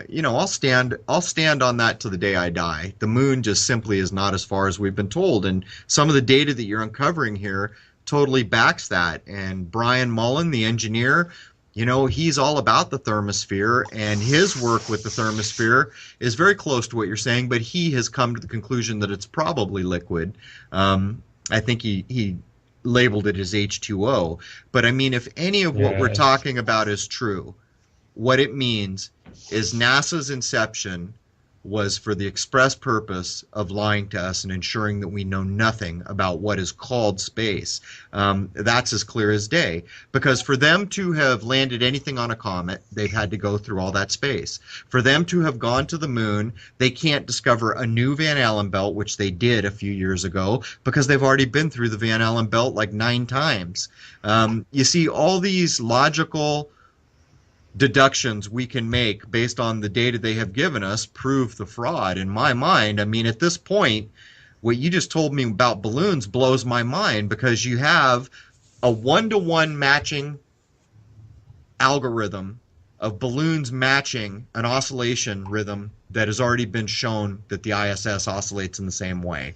you know, I'll stand on that to the day I die. The moon just simply is not as far as we've been told, and some of the data that you're uncovering here totally backs that. And Brian Mullen, the engineer, you know, he's all about the thermosphere, and his work with the thermosphere is very close to what you're saying, but he has come to the conclusion that it's probably liquid. I think he labeled it as H2O. But I mean, if any of what we're talking about is true, what it means is NASA's inception was for the express purpose of lying to us and ensuring that we know nothing about what is called space. That's as clear as day. Because for them to have landed anything on a comet, they've had to go through all that space. For them to have gone to the moon, they can't discover a new Van Allen belt, which they did a few years ago, because they've already been through the Van Allen belt like 9 times. You see, all these logical deductions we can make based on the data they have given us prove the fraud in my mind. I mean, at this point, what you just told me about balloons blows my mind, because you have a 1-to-1 matching algorithm of balloons matching an oscillation rhythm that has already been shown that the ISS oscillates in the same way,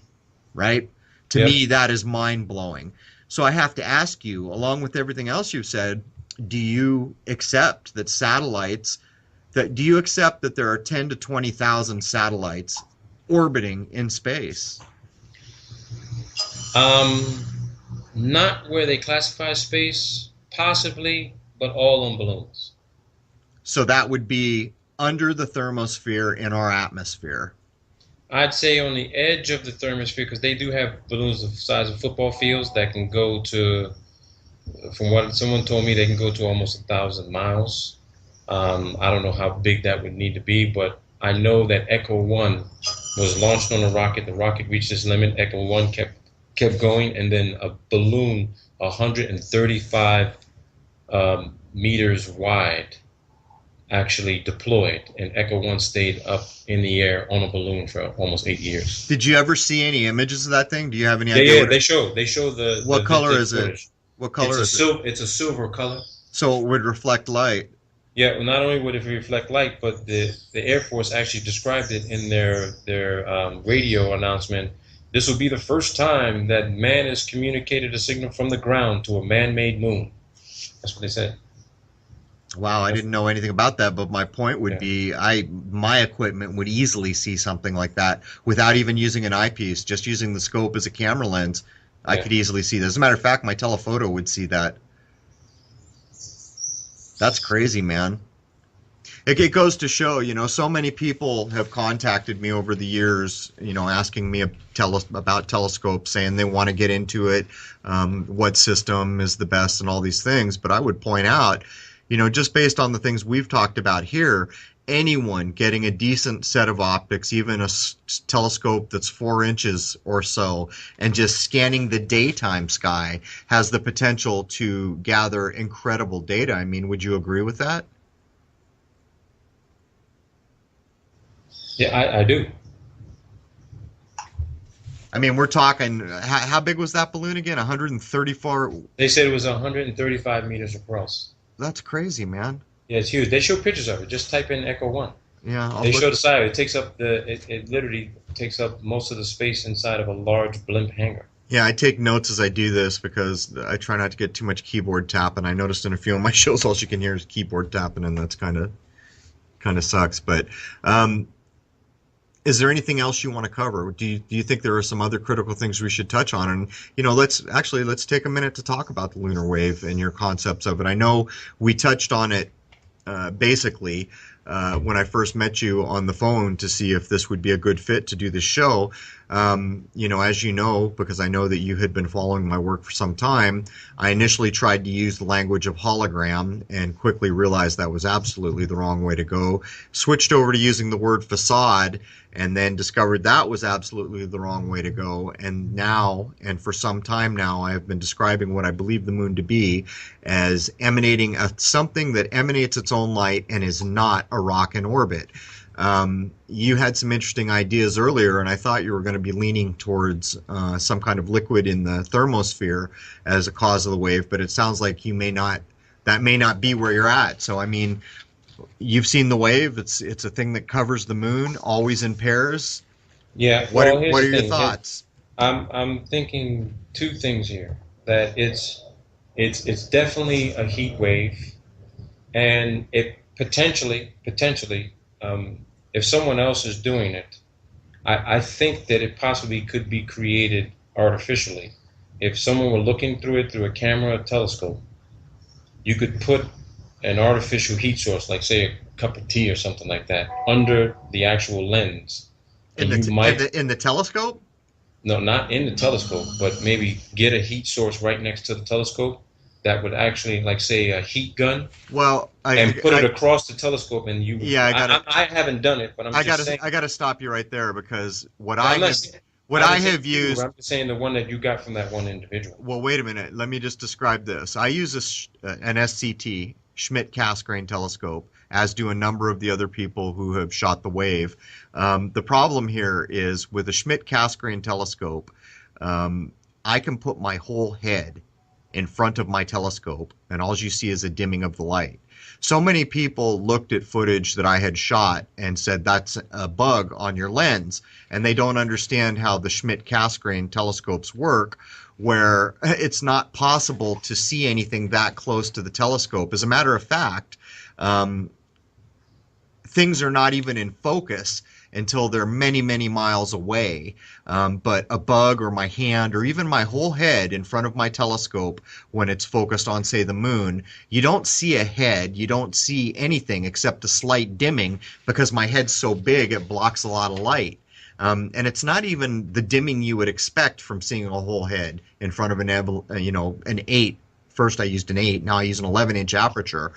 right? To Yep. me, that is mind blowing. So I have to ask you, along with everything else you've said, do you accept that do you accept that there are 10 to 20,000 satellites orbiting in space? Um, Not where they classify space, possibly, but all on balloons. So that would be under the thermosphere in our atmosphere. I'd say on the edge of the thermosphere, because they do have balloons the size of football fields that can go to, from what someone told me, they can go to almost 1,000 miles. I don't know how big that would need to be, but I know that Echo One was launched on a rocket. The rocket reached its limit. Echo One kept going, and then a balloon 135 meters wide actually deployed, and Echo One stayed up in the air on a balloon for almost 8 years. Did you ever see any images of that thing? Do you have any Yeah, idea yeah, what they show what the color vintage is it? footage. What color is it? It's a silver color. So it would reflect light. Yeah, well, not only would it reflect light, but the Air Force actually described it in their radio announcement. This will be the first time that man has communicated a signal from the ground to a man-made moon. That's what they said. Wow, I didn't know anything about that, but my point would Yeah. be my equipment would easily see something like that without even using an eyepiece, just using the scope as a camera lens. I Yeah. could easily see that. As a matter of fact, my telephoto would see that. That's crazy, man. It goes to show, so many people have contacted me over the years, asking me about telescopes, saying they want to get into it, what system is the best, and all these things. But I would point out, just based on the things we've talked about here, anyone getting a decent set of optics, even a telescope that's 4 inches or so, and just scanning the daytime sky has the potential to gather incredible data. I mean, would you agree with that? Yeah, I do. I mean, we're talking, how big was that balloon again? 134? They said it was 135 meters across. That's crazy, man. Yeah, it's huge. They show pictures of it. Just type in Echo One. Yeah, They show the side. It takes up it literally takes up most of the space inside of a large blimp hangar. Yeah, I take notes as I do this because I try not to get too much keyboard tapping. I noticed in a few of my shows all you can hear is keyboard tapping, and that's kind of sucks. But is there anything else you want to cover? Do you think there are some other critical things we should touch on? And let's take a minute to talk about the lunar wave and your concepts of it. I know we touched on it basically when I first met you on the phone to see if this would be a good fit to do this show. As you know, because I know that you had been following my work for some time, I initially tried to use the language of hologram and quickly realized that was absolutely the wrong way to go. Switched over to using the word facade and then discovered that was absolutely the wrong way to go. And now, and for some time now, I have been describing what I believe the moon to be as emanating something that emanates its own light and is not a rock in orbit. You had some interesting ideas earlier, and I thought you were going to be leaning towards some kind of liquid in the thermosphere as a cause of the wave, but it sounds like that may not be where you're at. So, I mean, you've seen the wave. It's a thing that covers the moon, always in pairs. Yeah. What Well, are here's the your thing. thoughts? I'm thinking two things here. That it's definitely a heat wave, and it potentially, if someone else is doing it, I think that it possibly could be created artificially. If someone were looking through it through a camera or telescope, you could put an artificial heat source, like say a cup of tea or something like that, under the actual lens. And In the telescope? no, not in the telescope, but maybe get a heat source right next to the telescope that would actually, like say, a heat gun, Well, and put it across the telescope, and you. Yeah, I haven't done it, but I'm just saying. I gotta stop you right there because what I'm I not have saying- what I'm I saying have you, used. I'm just saying the one that you got from that one individual. Well, wait a minute. Let me just describe this. I use an SCT, Schmidt Cassegrain telescope, as do a number of the other people who have shot the wave. The problem here is with a Schmidt Cassegrain telescope, I can put my whole head in front of my telescope, and all you see is a dimming of the light. So many people looked at footage that I had shot and said, that's a bug on your lens. And they don't understand how the Schmidt-Cassegrain telescopes work, where it's not possible to see anything that close to the telescope. As a matter of fact, things are not even in focus until they're many, many miles away. But a bug or my hand or even my whole head in front of my telescope, when it's focused on, say, the moon, you don't see a head, you don't see anything except a slight dimming because my head's so big it blocks a lot of light. And it's not even the dimming you would expect from seeing a whole head in front of an 8. First I used an 8, now I use an 11-inch aperture.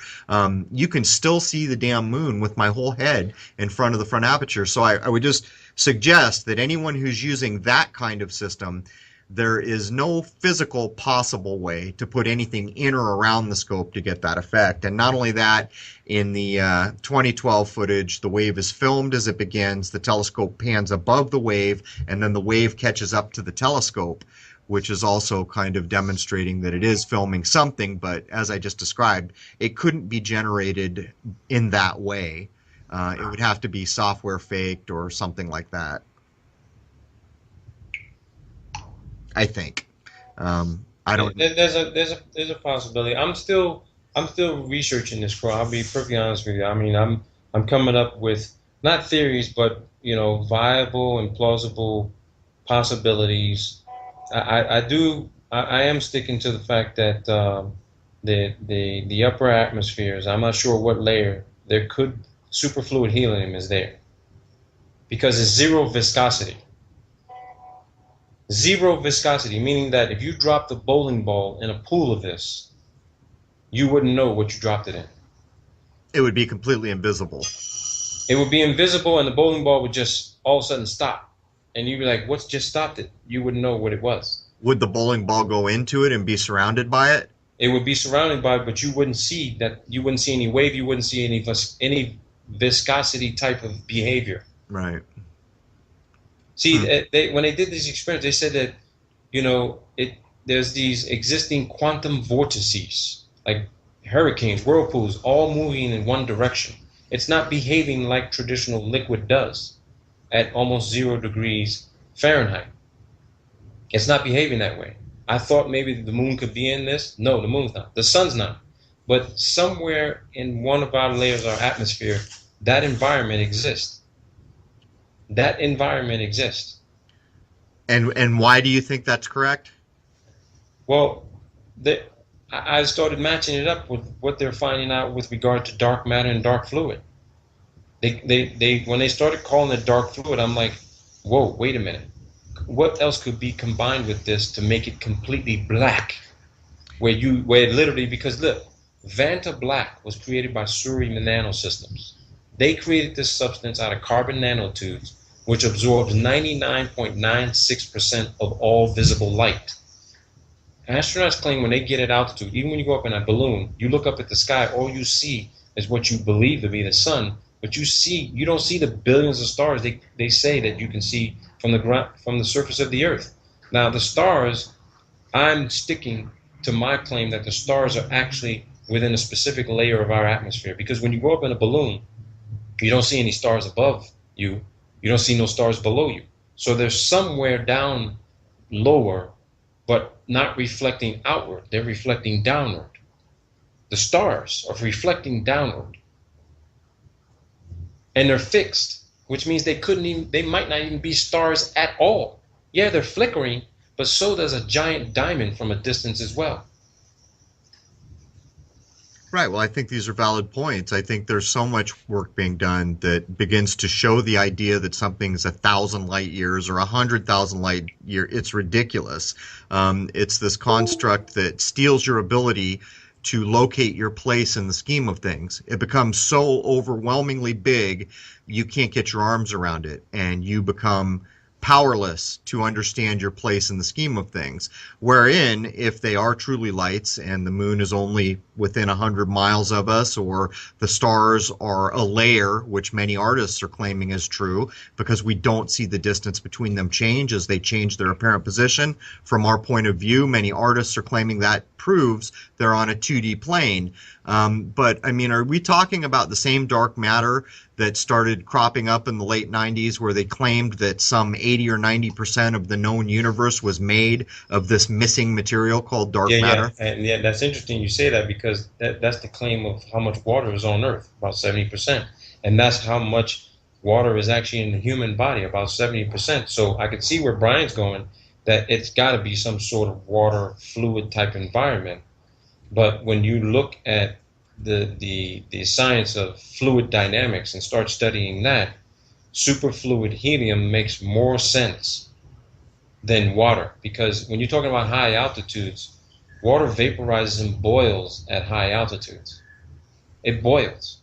You can still see the damn moon with my whole head in front of the front aperture. So I would just suggest that anyone who's using that kind of system, there is no physical possible way to put anything in or around the scope to get that effect. And not only that, in the 2012 footage, the wave is filmed as it begins, the telescope pans above the wave, and then the wave catches up to the telescope, which is also kind of demonstrating that it is filming something, but as I just described, it couldn't be generated in that way. It would have to be software faked or something like that, I think. I don't. There's a possibility. I'm still researching this, CROW. I'll be perfectly honest with you. I mean, I'm coming up with not theories, but viable and plausible possibilities. I am sticking to the fact that the upper atmospheres, I'm not sure what layer, there could superfluid helium is there because it's zero viscosity. Zero viscosity, meaning that if you dropped a bowling ball in a pool of this, you wouldn't know what you dropped it in. It would be completely invisible. It would be invisible, and the bowling ball would just all of a sudden stop. And you'd be like, what's just stopped it? You wouldn't know what it was. Would the bowling ball go into it and be surrounded by it? It would be surrounded by it, but you wouldn't see that. You wouldn't see any wave. You wouldn't see any viscosity type of behavior. Right. See, when they did these experiments, they said that, there's these existing quantum vortices, like hurricanes, whirlpools, all moving in one direction. It's not behaving like traditional liquid does at almost 0 degrees Fahrenheit. It's not behaving that way. I thought maybe the moon could be in this. No, the moon's not. The sun's not. But somewhere in one of our layers of our atmosphere, that environment exists. That environment exists. And why do you think that's correct? Well, I started matching it up with what they're finding out with regard to dark matter and dark fluid. When they started calling it dark fluid, I'm like, whoa, wait a minute. What else could be combined with this to make it completely black? Where literally, because look, Vanta Black was created by Surrey Nanosystems. They created this substance out of carbon nanotubes, which absorbs 99.96% of all visible light. Astronauts claim when they get at altitude, even when you go up in a balloon, you look up at the sky, all you see is what you believe to be the sun, but you don't see the billions of stars they say that you can see from the ground, from the surface of the Earth. Now the stars, I'm sticking to my claim that the stars are actually within a specific layer of our atmosphere, because when you go up in a balloon, you don't see any stars above you, you don't see no stars below you. So they're somewhere down lower, but not reflecting outward, they're reflecting downward. The stars are reflecting downward. And they're fixed, which means they might not even be stars at all. Yeah, they're flickering, but so does a giant diamond from a distance as well. Right. Well, I think these are valid points. I think there's so much work being done that begins to show the idea that something's 1,000 light years or 100,000 light years. It's ridiculous. It's this construct that steals your ability to locate your place in the scheme of things. It becomes so overwhelmingly big, you can't get your arms around it, and you become powerless to understand your place in the scheme of things. Wherein, if they are truly lights and the moon is only within 100 miles of us, or the stars are a layer, which many artists are claiming is true, because we don't see the distance between them change as they change their apparent position. From our point of view, many artists are claiming that proves they're on a 2D plane. But I mean, are we talking about the same dark matter that started cropping up in the late 90s, where they claimed that some 80 or 90% of the known universe was made of this missing material called dark Yeah, matter? and yeah, that's interesting you say that, because that's the claim of how much water is on Earth, about 70%, and that's how much water is actually in the human body, about 70%. So I could see where Brian's going, that it's got to be some sort of water fluid type environment. But when you look at the science of fluid dynamics and start studying that, superfluid helium makes more sense than water, because when you're talking about high altitudes, water vaporizes and boils at high altitudes. It boils.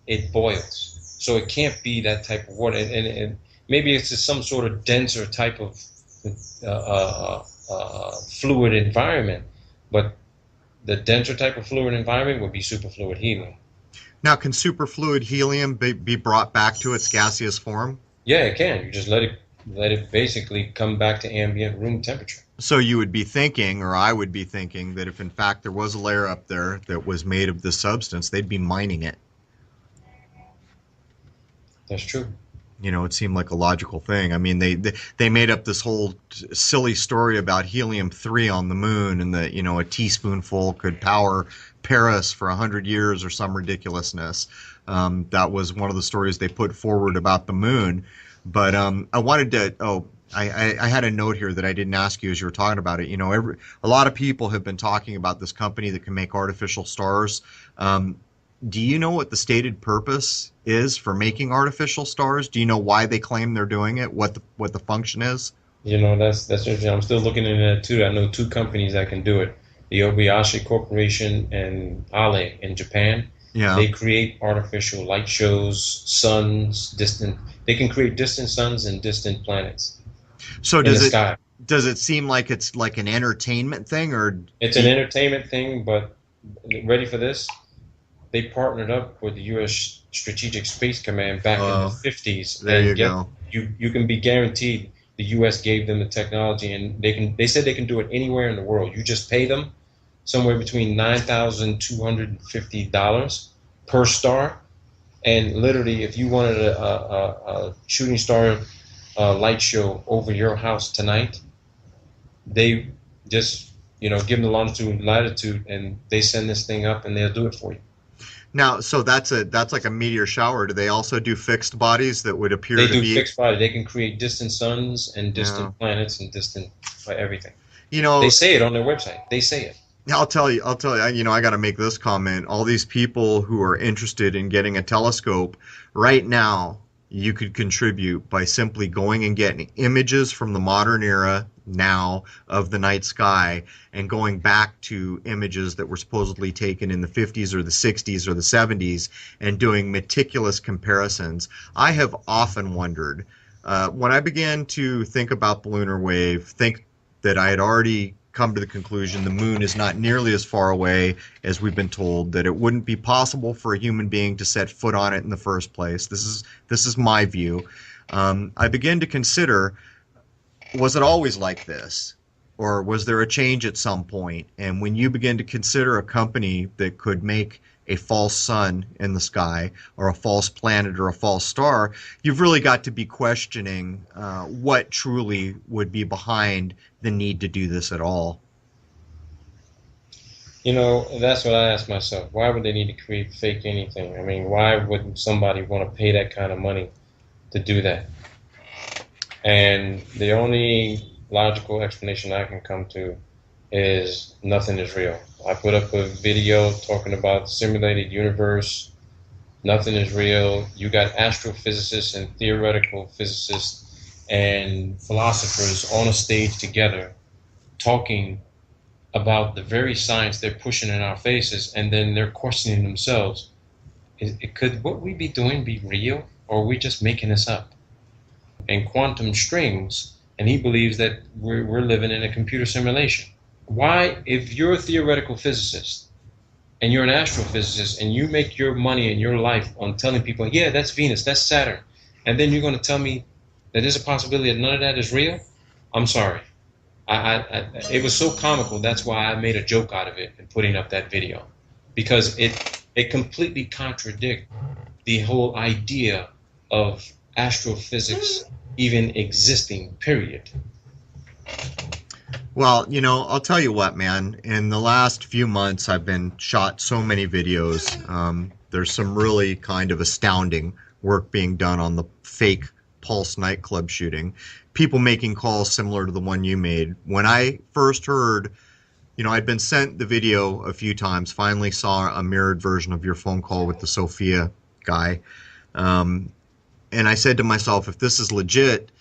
It boils. So it can't be that type of water. And maybe it's just some sort of denser type of fluid environment. But the denser type of fluid environment would be superfluid helium. Now, can superfluid helium be brought back to its gaseous form? Yeah, it can. You just let it basically come back to ambient room temperature. So you would be thinking, or I would be thinking, that if in fact there was a layer up there that was made of this substance, they'd be mining it. That's true. You know, it seemed like a logical thing. I mean, they made up this whole silly story about helium-3 on the moon, and that, you know, a teaspoonful could power Paris for 100 years or some ridiculousness. That was one of the stories they put forward about the moon. But I wanted to, I had a note here that I didn't ask you as you were talking about it. You know, a lot of people have been talking about this company that can make artificial stars. Do you know what the stated purpose is for making artificial stars? Do you know why they claim they're doing it? What the function is? You know, that's interesting. I'm still looking into that too. I know two companies that can do it: the Obayashi Corporation and Ale in Japan. Yeah. They create artificial light shows, suns, distant. They can create distant suns and distant planets. So in the sky. Does it seem like it's like an entertainment thing, or it's an entertainment thing? But ready for this? They partnered up with the U.S. Strategic Space Command back in the 50s. There you go. You can be guaranteed the U.S. gave them the technology, and they said they can do it anywhere in the world. You just pay them somewhere between $9,250 per star, and literally, if you wanted a shooting star light show over your house tonight, they just give them the longitude and latitude, and they send this thing up, and they'll do it for you. Now, so that's like a meteor shower. Do they also do fixed bodies that would appear to be? They do fixed bodies. They can create distant suns and distant planets and distant everything. You know, they say it on their website. They say it. I'll tell you. You know, I got to make this comment. All these people who are interested in getting a telescope right now, you could contribute by simply going and getting images from the modern era now of the night sky, and going back to images that were supposedly taken in the 50s or the 60s or the 70s, and doing meticulous comparisons. I have often wondered, when I began to think about the lunar wave, think that I had already come to the conclusion the moon is not nearly as far away as we've been told, that it wouldn't be possible for a human being to set foot on it in the first place. This is my view. I began to consider, was it always like this? Or was there a change at some point? And when you begin to consider a company that could make a false sun in the sky, or a false planet, or a false star, you've really got to be questioning what truly would be behind the need to do this at all. You know, that's what I ask myself. Why would they need to create fake anything? I mean, why would somebody want to pay that kind of money to do that? And the only logical explanation I can come to is nothing is real. I put up a video talking about simulated universe. Nothing is real. You got astrophysicists and theoretical physicists and philosophers on a stage together talking about the very science they're pushing in our faces, and then they're questioning themselves. Could what we be doing be real, or are we just making this up? And quantum strings, and he believes that we're living in a computer simulation. Why, if you're a theoretical physicist and you're an astrophysicist, and you make your money and your life on telling people, yeah, that's Venus, that's Saturn, and then you're going to tell me that there's a possibility that none of that is real? I'm sorry. It was so comical. That's why I made a joke out of it and putting up that video, because it completely contradicts the whole idea of astrophysics even existing, period. Well, you know, I'll tell you what, man. In the last few months, I've been shot so many videos. There's some really kind of astounding work being done on the fake Pulse nightclub shooting. People making calls similar to the one you made. When I first heard, you know, I'd been sent the video a few times, finally saw a mirrored version of your phone call with the Sophia guy. And I said to myself, if this is legit,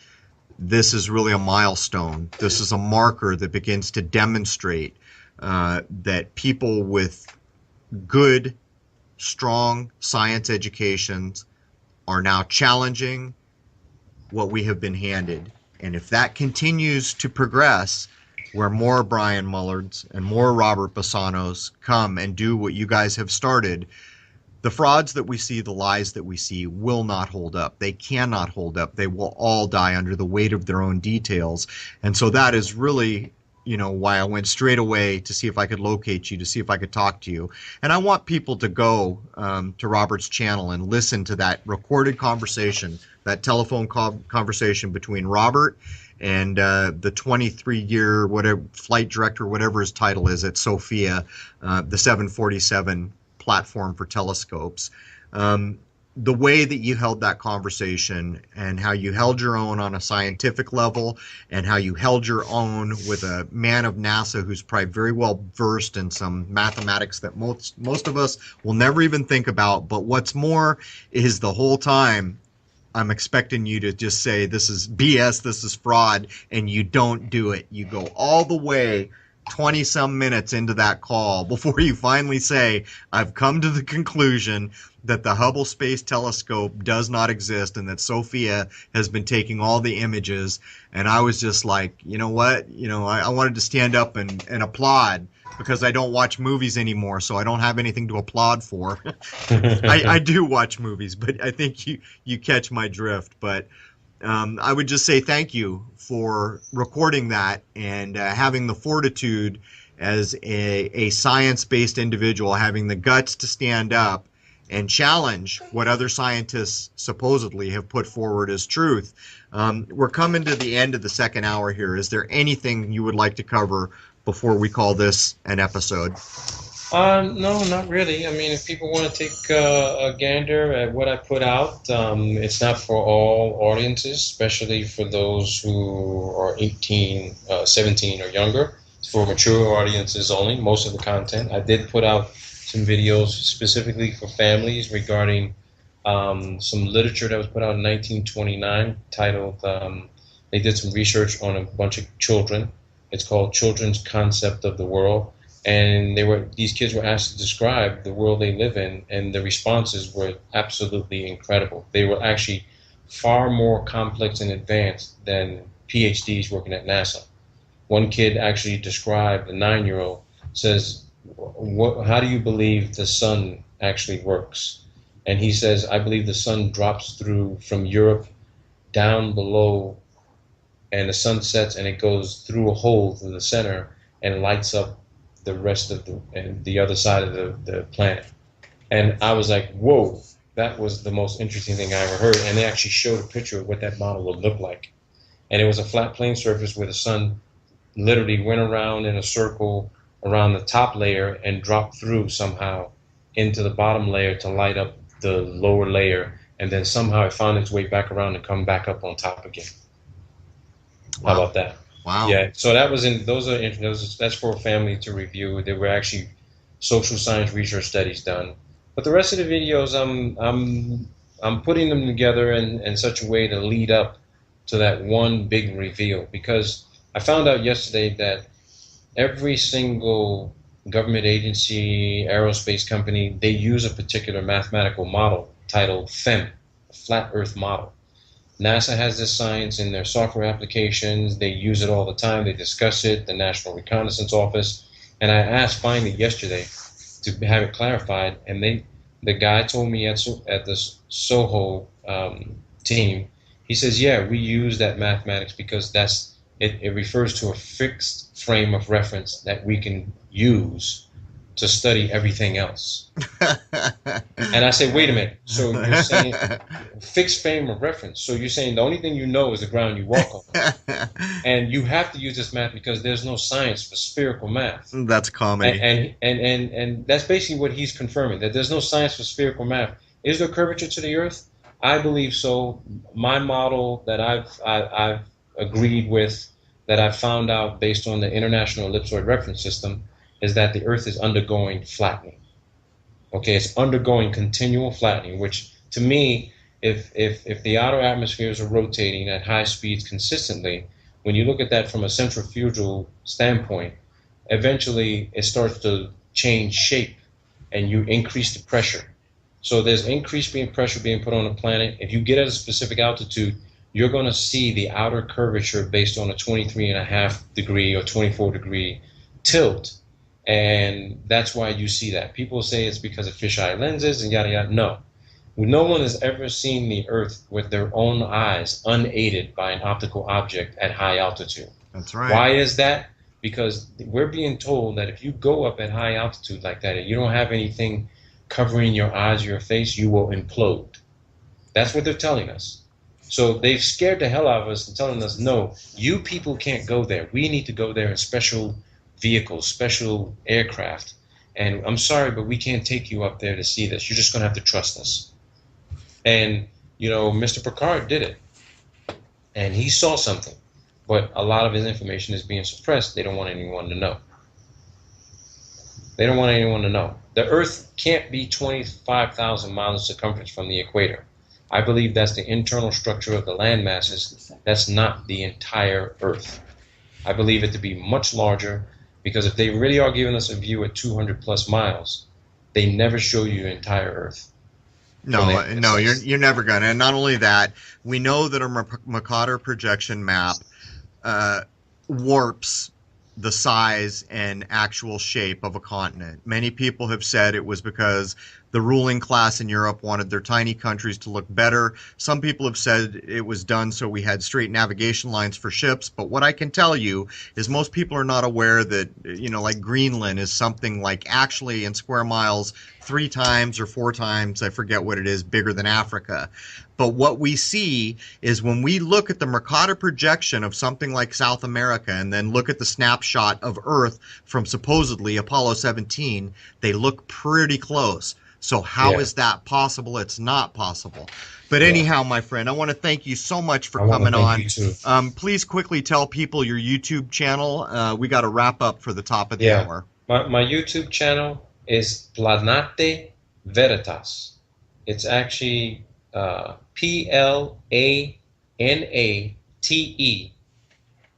this is really a milestone. This is a marker that begins to demonstrate that people with good, strong science educations are now challenging what we have been handed. And if that continues to progress, where more Brian Mullards and more Robert Bassanos come and do what you guys have started, the frauds that we see, the lies that we see will not hold up. They cannot hold up. They will all die under the weight of their own details. And so that is really, you know, why I went straight away to see if I could locate you, to see if I could talk to you. And I want people to go to Robert's channel and listen to that recorded conversation, that telephone conversation between Robert and the 23-year whatever flight director, whatever his title is at Sophia, the 747 platform for telescopes. The way that you held that conversation and how you held your own on a scientific level and how you held your own with a man of NASA who's probably very well versed in some mathematics that most of us will never even think about. But what's more is the whole time I'm expecting you to just say this is BS, this is fraud, and you don't do it. You go all the way 20-some minutes into that call before you finally say, I've come to the conclusion that the Hubble Space Telescope does not exist and that Sophia has been taking all the images. And I was just like, you know what? You know, I wanted to stand up and applaud because I don't watch movies anymore, so I don't have anything to applaud for. I do watch movies, but I think you catch my drift. But I would just say thank you for recording that and having the fortitude as a science-based individual, having the guts to stand up and challenge what other scientists supposedly have put forward as truth. We're coming to the end of the second hour here. Is there anything you would like to cover before we call this an episode? No, not really. I mean, if people want to take a gander at what I put out, it's not for all audiences, especially for those who are 18, 17 or younger. It's for mature audiences only, most of the content. I did put out some videos specifically for families regarding some literature that was put out in 1929 titled, they did some research on a bunch of children. It's called Children's Concept of the World. And these kids were asked to describe the world they live in, and the responses were absolutely incredible. They were actually far more complex and advanced than PhDs working at NASA. One kid actually described, a 9-year-old, says, how do you believe the sun actually works? And he says, I believe the sun drops through from Europe down below, and the sun sets and it goes through a hole through the center and lights up the rest of the other side of the planet. And I was like, whoa, that was the most interesting thing I ever heard. And they actually showed a picture of what that model would look like. And it was a flat plane surface where the sun literally went around in a circle around the top layer and dropped through somehow into the bottom layer to light up the lower layer. And then somehow it found its way back around and come back up on top again. Wow. How about that? Wow. Yeah, so that was that's for a family to review. There were actually social science research studies done. But the rest of the videos, I'm putting them together in such a way to lead up to that one big reveal. Because I found out yesterday that every single government agency, aerospace company, they use a particular mathematical model titled FEM, Flat Earth Model. NASA has this science in their software applications. They use it all the time. They discuss it, the National Reconnaissance Office. And I asked finally yesterday, to have it clarified. And the guy told me at the Soho team, he says, yeah, we use that mathematics because it refers to a fixed frame of reference that we can use to study everything else. And I say, wait a minute. So you're saying fixed frame of reference. So you're saying the only thing you know is the ground you walk on. And you have to use this math because there's no science for spherical math. That's comedy. And that's basically what he's confirming, that there's no science for spherical math. Is there curvature to the Earth? I believe so. My model that I've agreed with, that I've found out based on the International Ellipsoid Reference System, is that the Earth is undergoing flattening. Okay, it's undergoing continual flattening, which to me, if the outer atmospheres are rotating at high speeds consistently, when you look at that from a centrifugal standpoint, eventually it starts to change shape and you increase the pressure. So there's increased pressure being put on the planet. If you get at a specific altitude, you're going to see the outer curvature based on a 23.5 degree or 24 degree tilt. And that's why you see that. People say it's because of fisheye lenses and yada yada. No. No one has ever seen the Earth with their own eyes, unaided by an optical object at high altitude. That's right. Why is that? Because we're being told that if you go up at high altitude like that and you don't have anything covering your eyes or your face, you will implode. That's what they're telling us. So they've scared the hell out of us and telling us, no, you people can't go there. We need to go there in special vehicles, special aircraft. And I'm sorry, but we can't take you up there to see this. You're just going to have to trust us. And, you know, Mr. Picard did it. And he saw something. But a lot of his information is being suppressed. They don't want anyone to know. They don't want anyone to know. The Earth can't be 25,000 miles in circumference from the equator. I believe that's the internal structure of the land masses. That's not the entire Earth. I believe it to be much larger, because if they really are giving us a view at 200 plus miles, they never show you the entire Earth. No, you're never gonna. And not only that, we know that a Mercator projection map warps the size and actual shape of a continent. Many people have said it was because the ruling class in Europe wanted their tiny countries to look better. Some people have said it was done so we had straight navigation lines for ships. But what I can tell you is most people are not aware that, you know, like Greenland is something like actually in square miles 3 times or 4 times, I forget what it is, bigger than Africa. But what we see is when we look at the Mercator projection of something like South America and then look at the snapshot of Earth from supposedly Apollo 17, they look pretty close. So how is that possible? It's not possible. But anyhow, my friend, I want to thank you so much for coming on. Please quickly tell people your YouTube channel. We got to wrap up for the top of the hour. My YouTube channel is Planate Veritas. It's actually Planate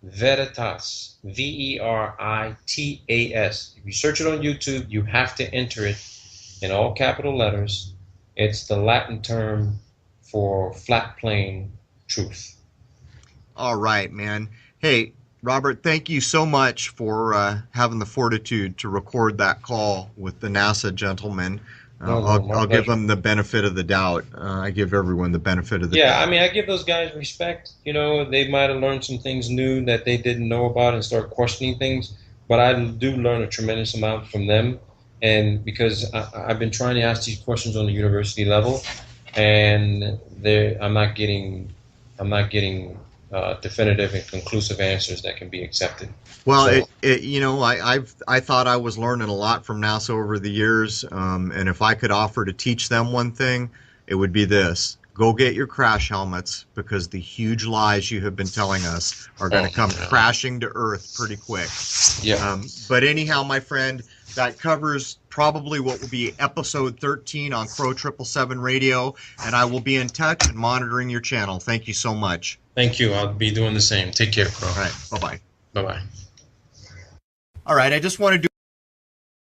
Veritas, Veritas. If you search it on YouTube, you have to enter it in all capital letters. It's the Latin term for flat plane truth. All right, man. Hey, Robert, thank you so much for having the fortitude to record that call with the NASA gentleman. I'll give them the benefit of the doubt. I give everyone the benefit of the doubt. Yeah, I mean, I give those guys respect. You know, they might have learned some things new that they didn't know about and start questioning things. But I do learn a tremendous amount from them. And because I've been trying to ask these questions on the university level, and I'm not getting definitive and conclusive answers that can be accepted. Well, so, you know, I thought I was learning a lot from NASA over the years, and if I could offer to teach them one thing, it would be this: go get your crash helmets, because the huge lies you have been telling us are going to come crashing to Earth pretty quick. Yeah. But anyhow, my friend, that covers probably what will be episode 13 on CROW777 Radio, and I will be in touch and monitoring your channel. Thank you so much. Thank you. I'll be doing the same. Take care, Crow. All right. Bye-bye. Bye-bye. All right. I just want to do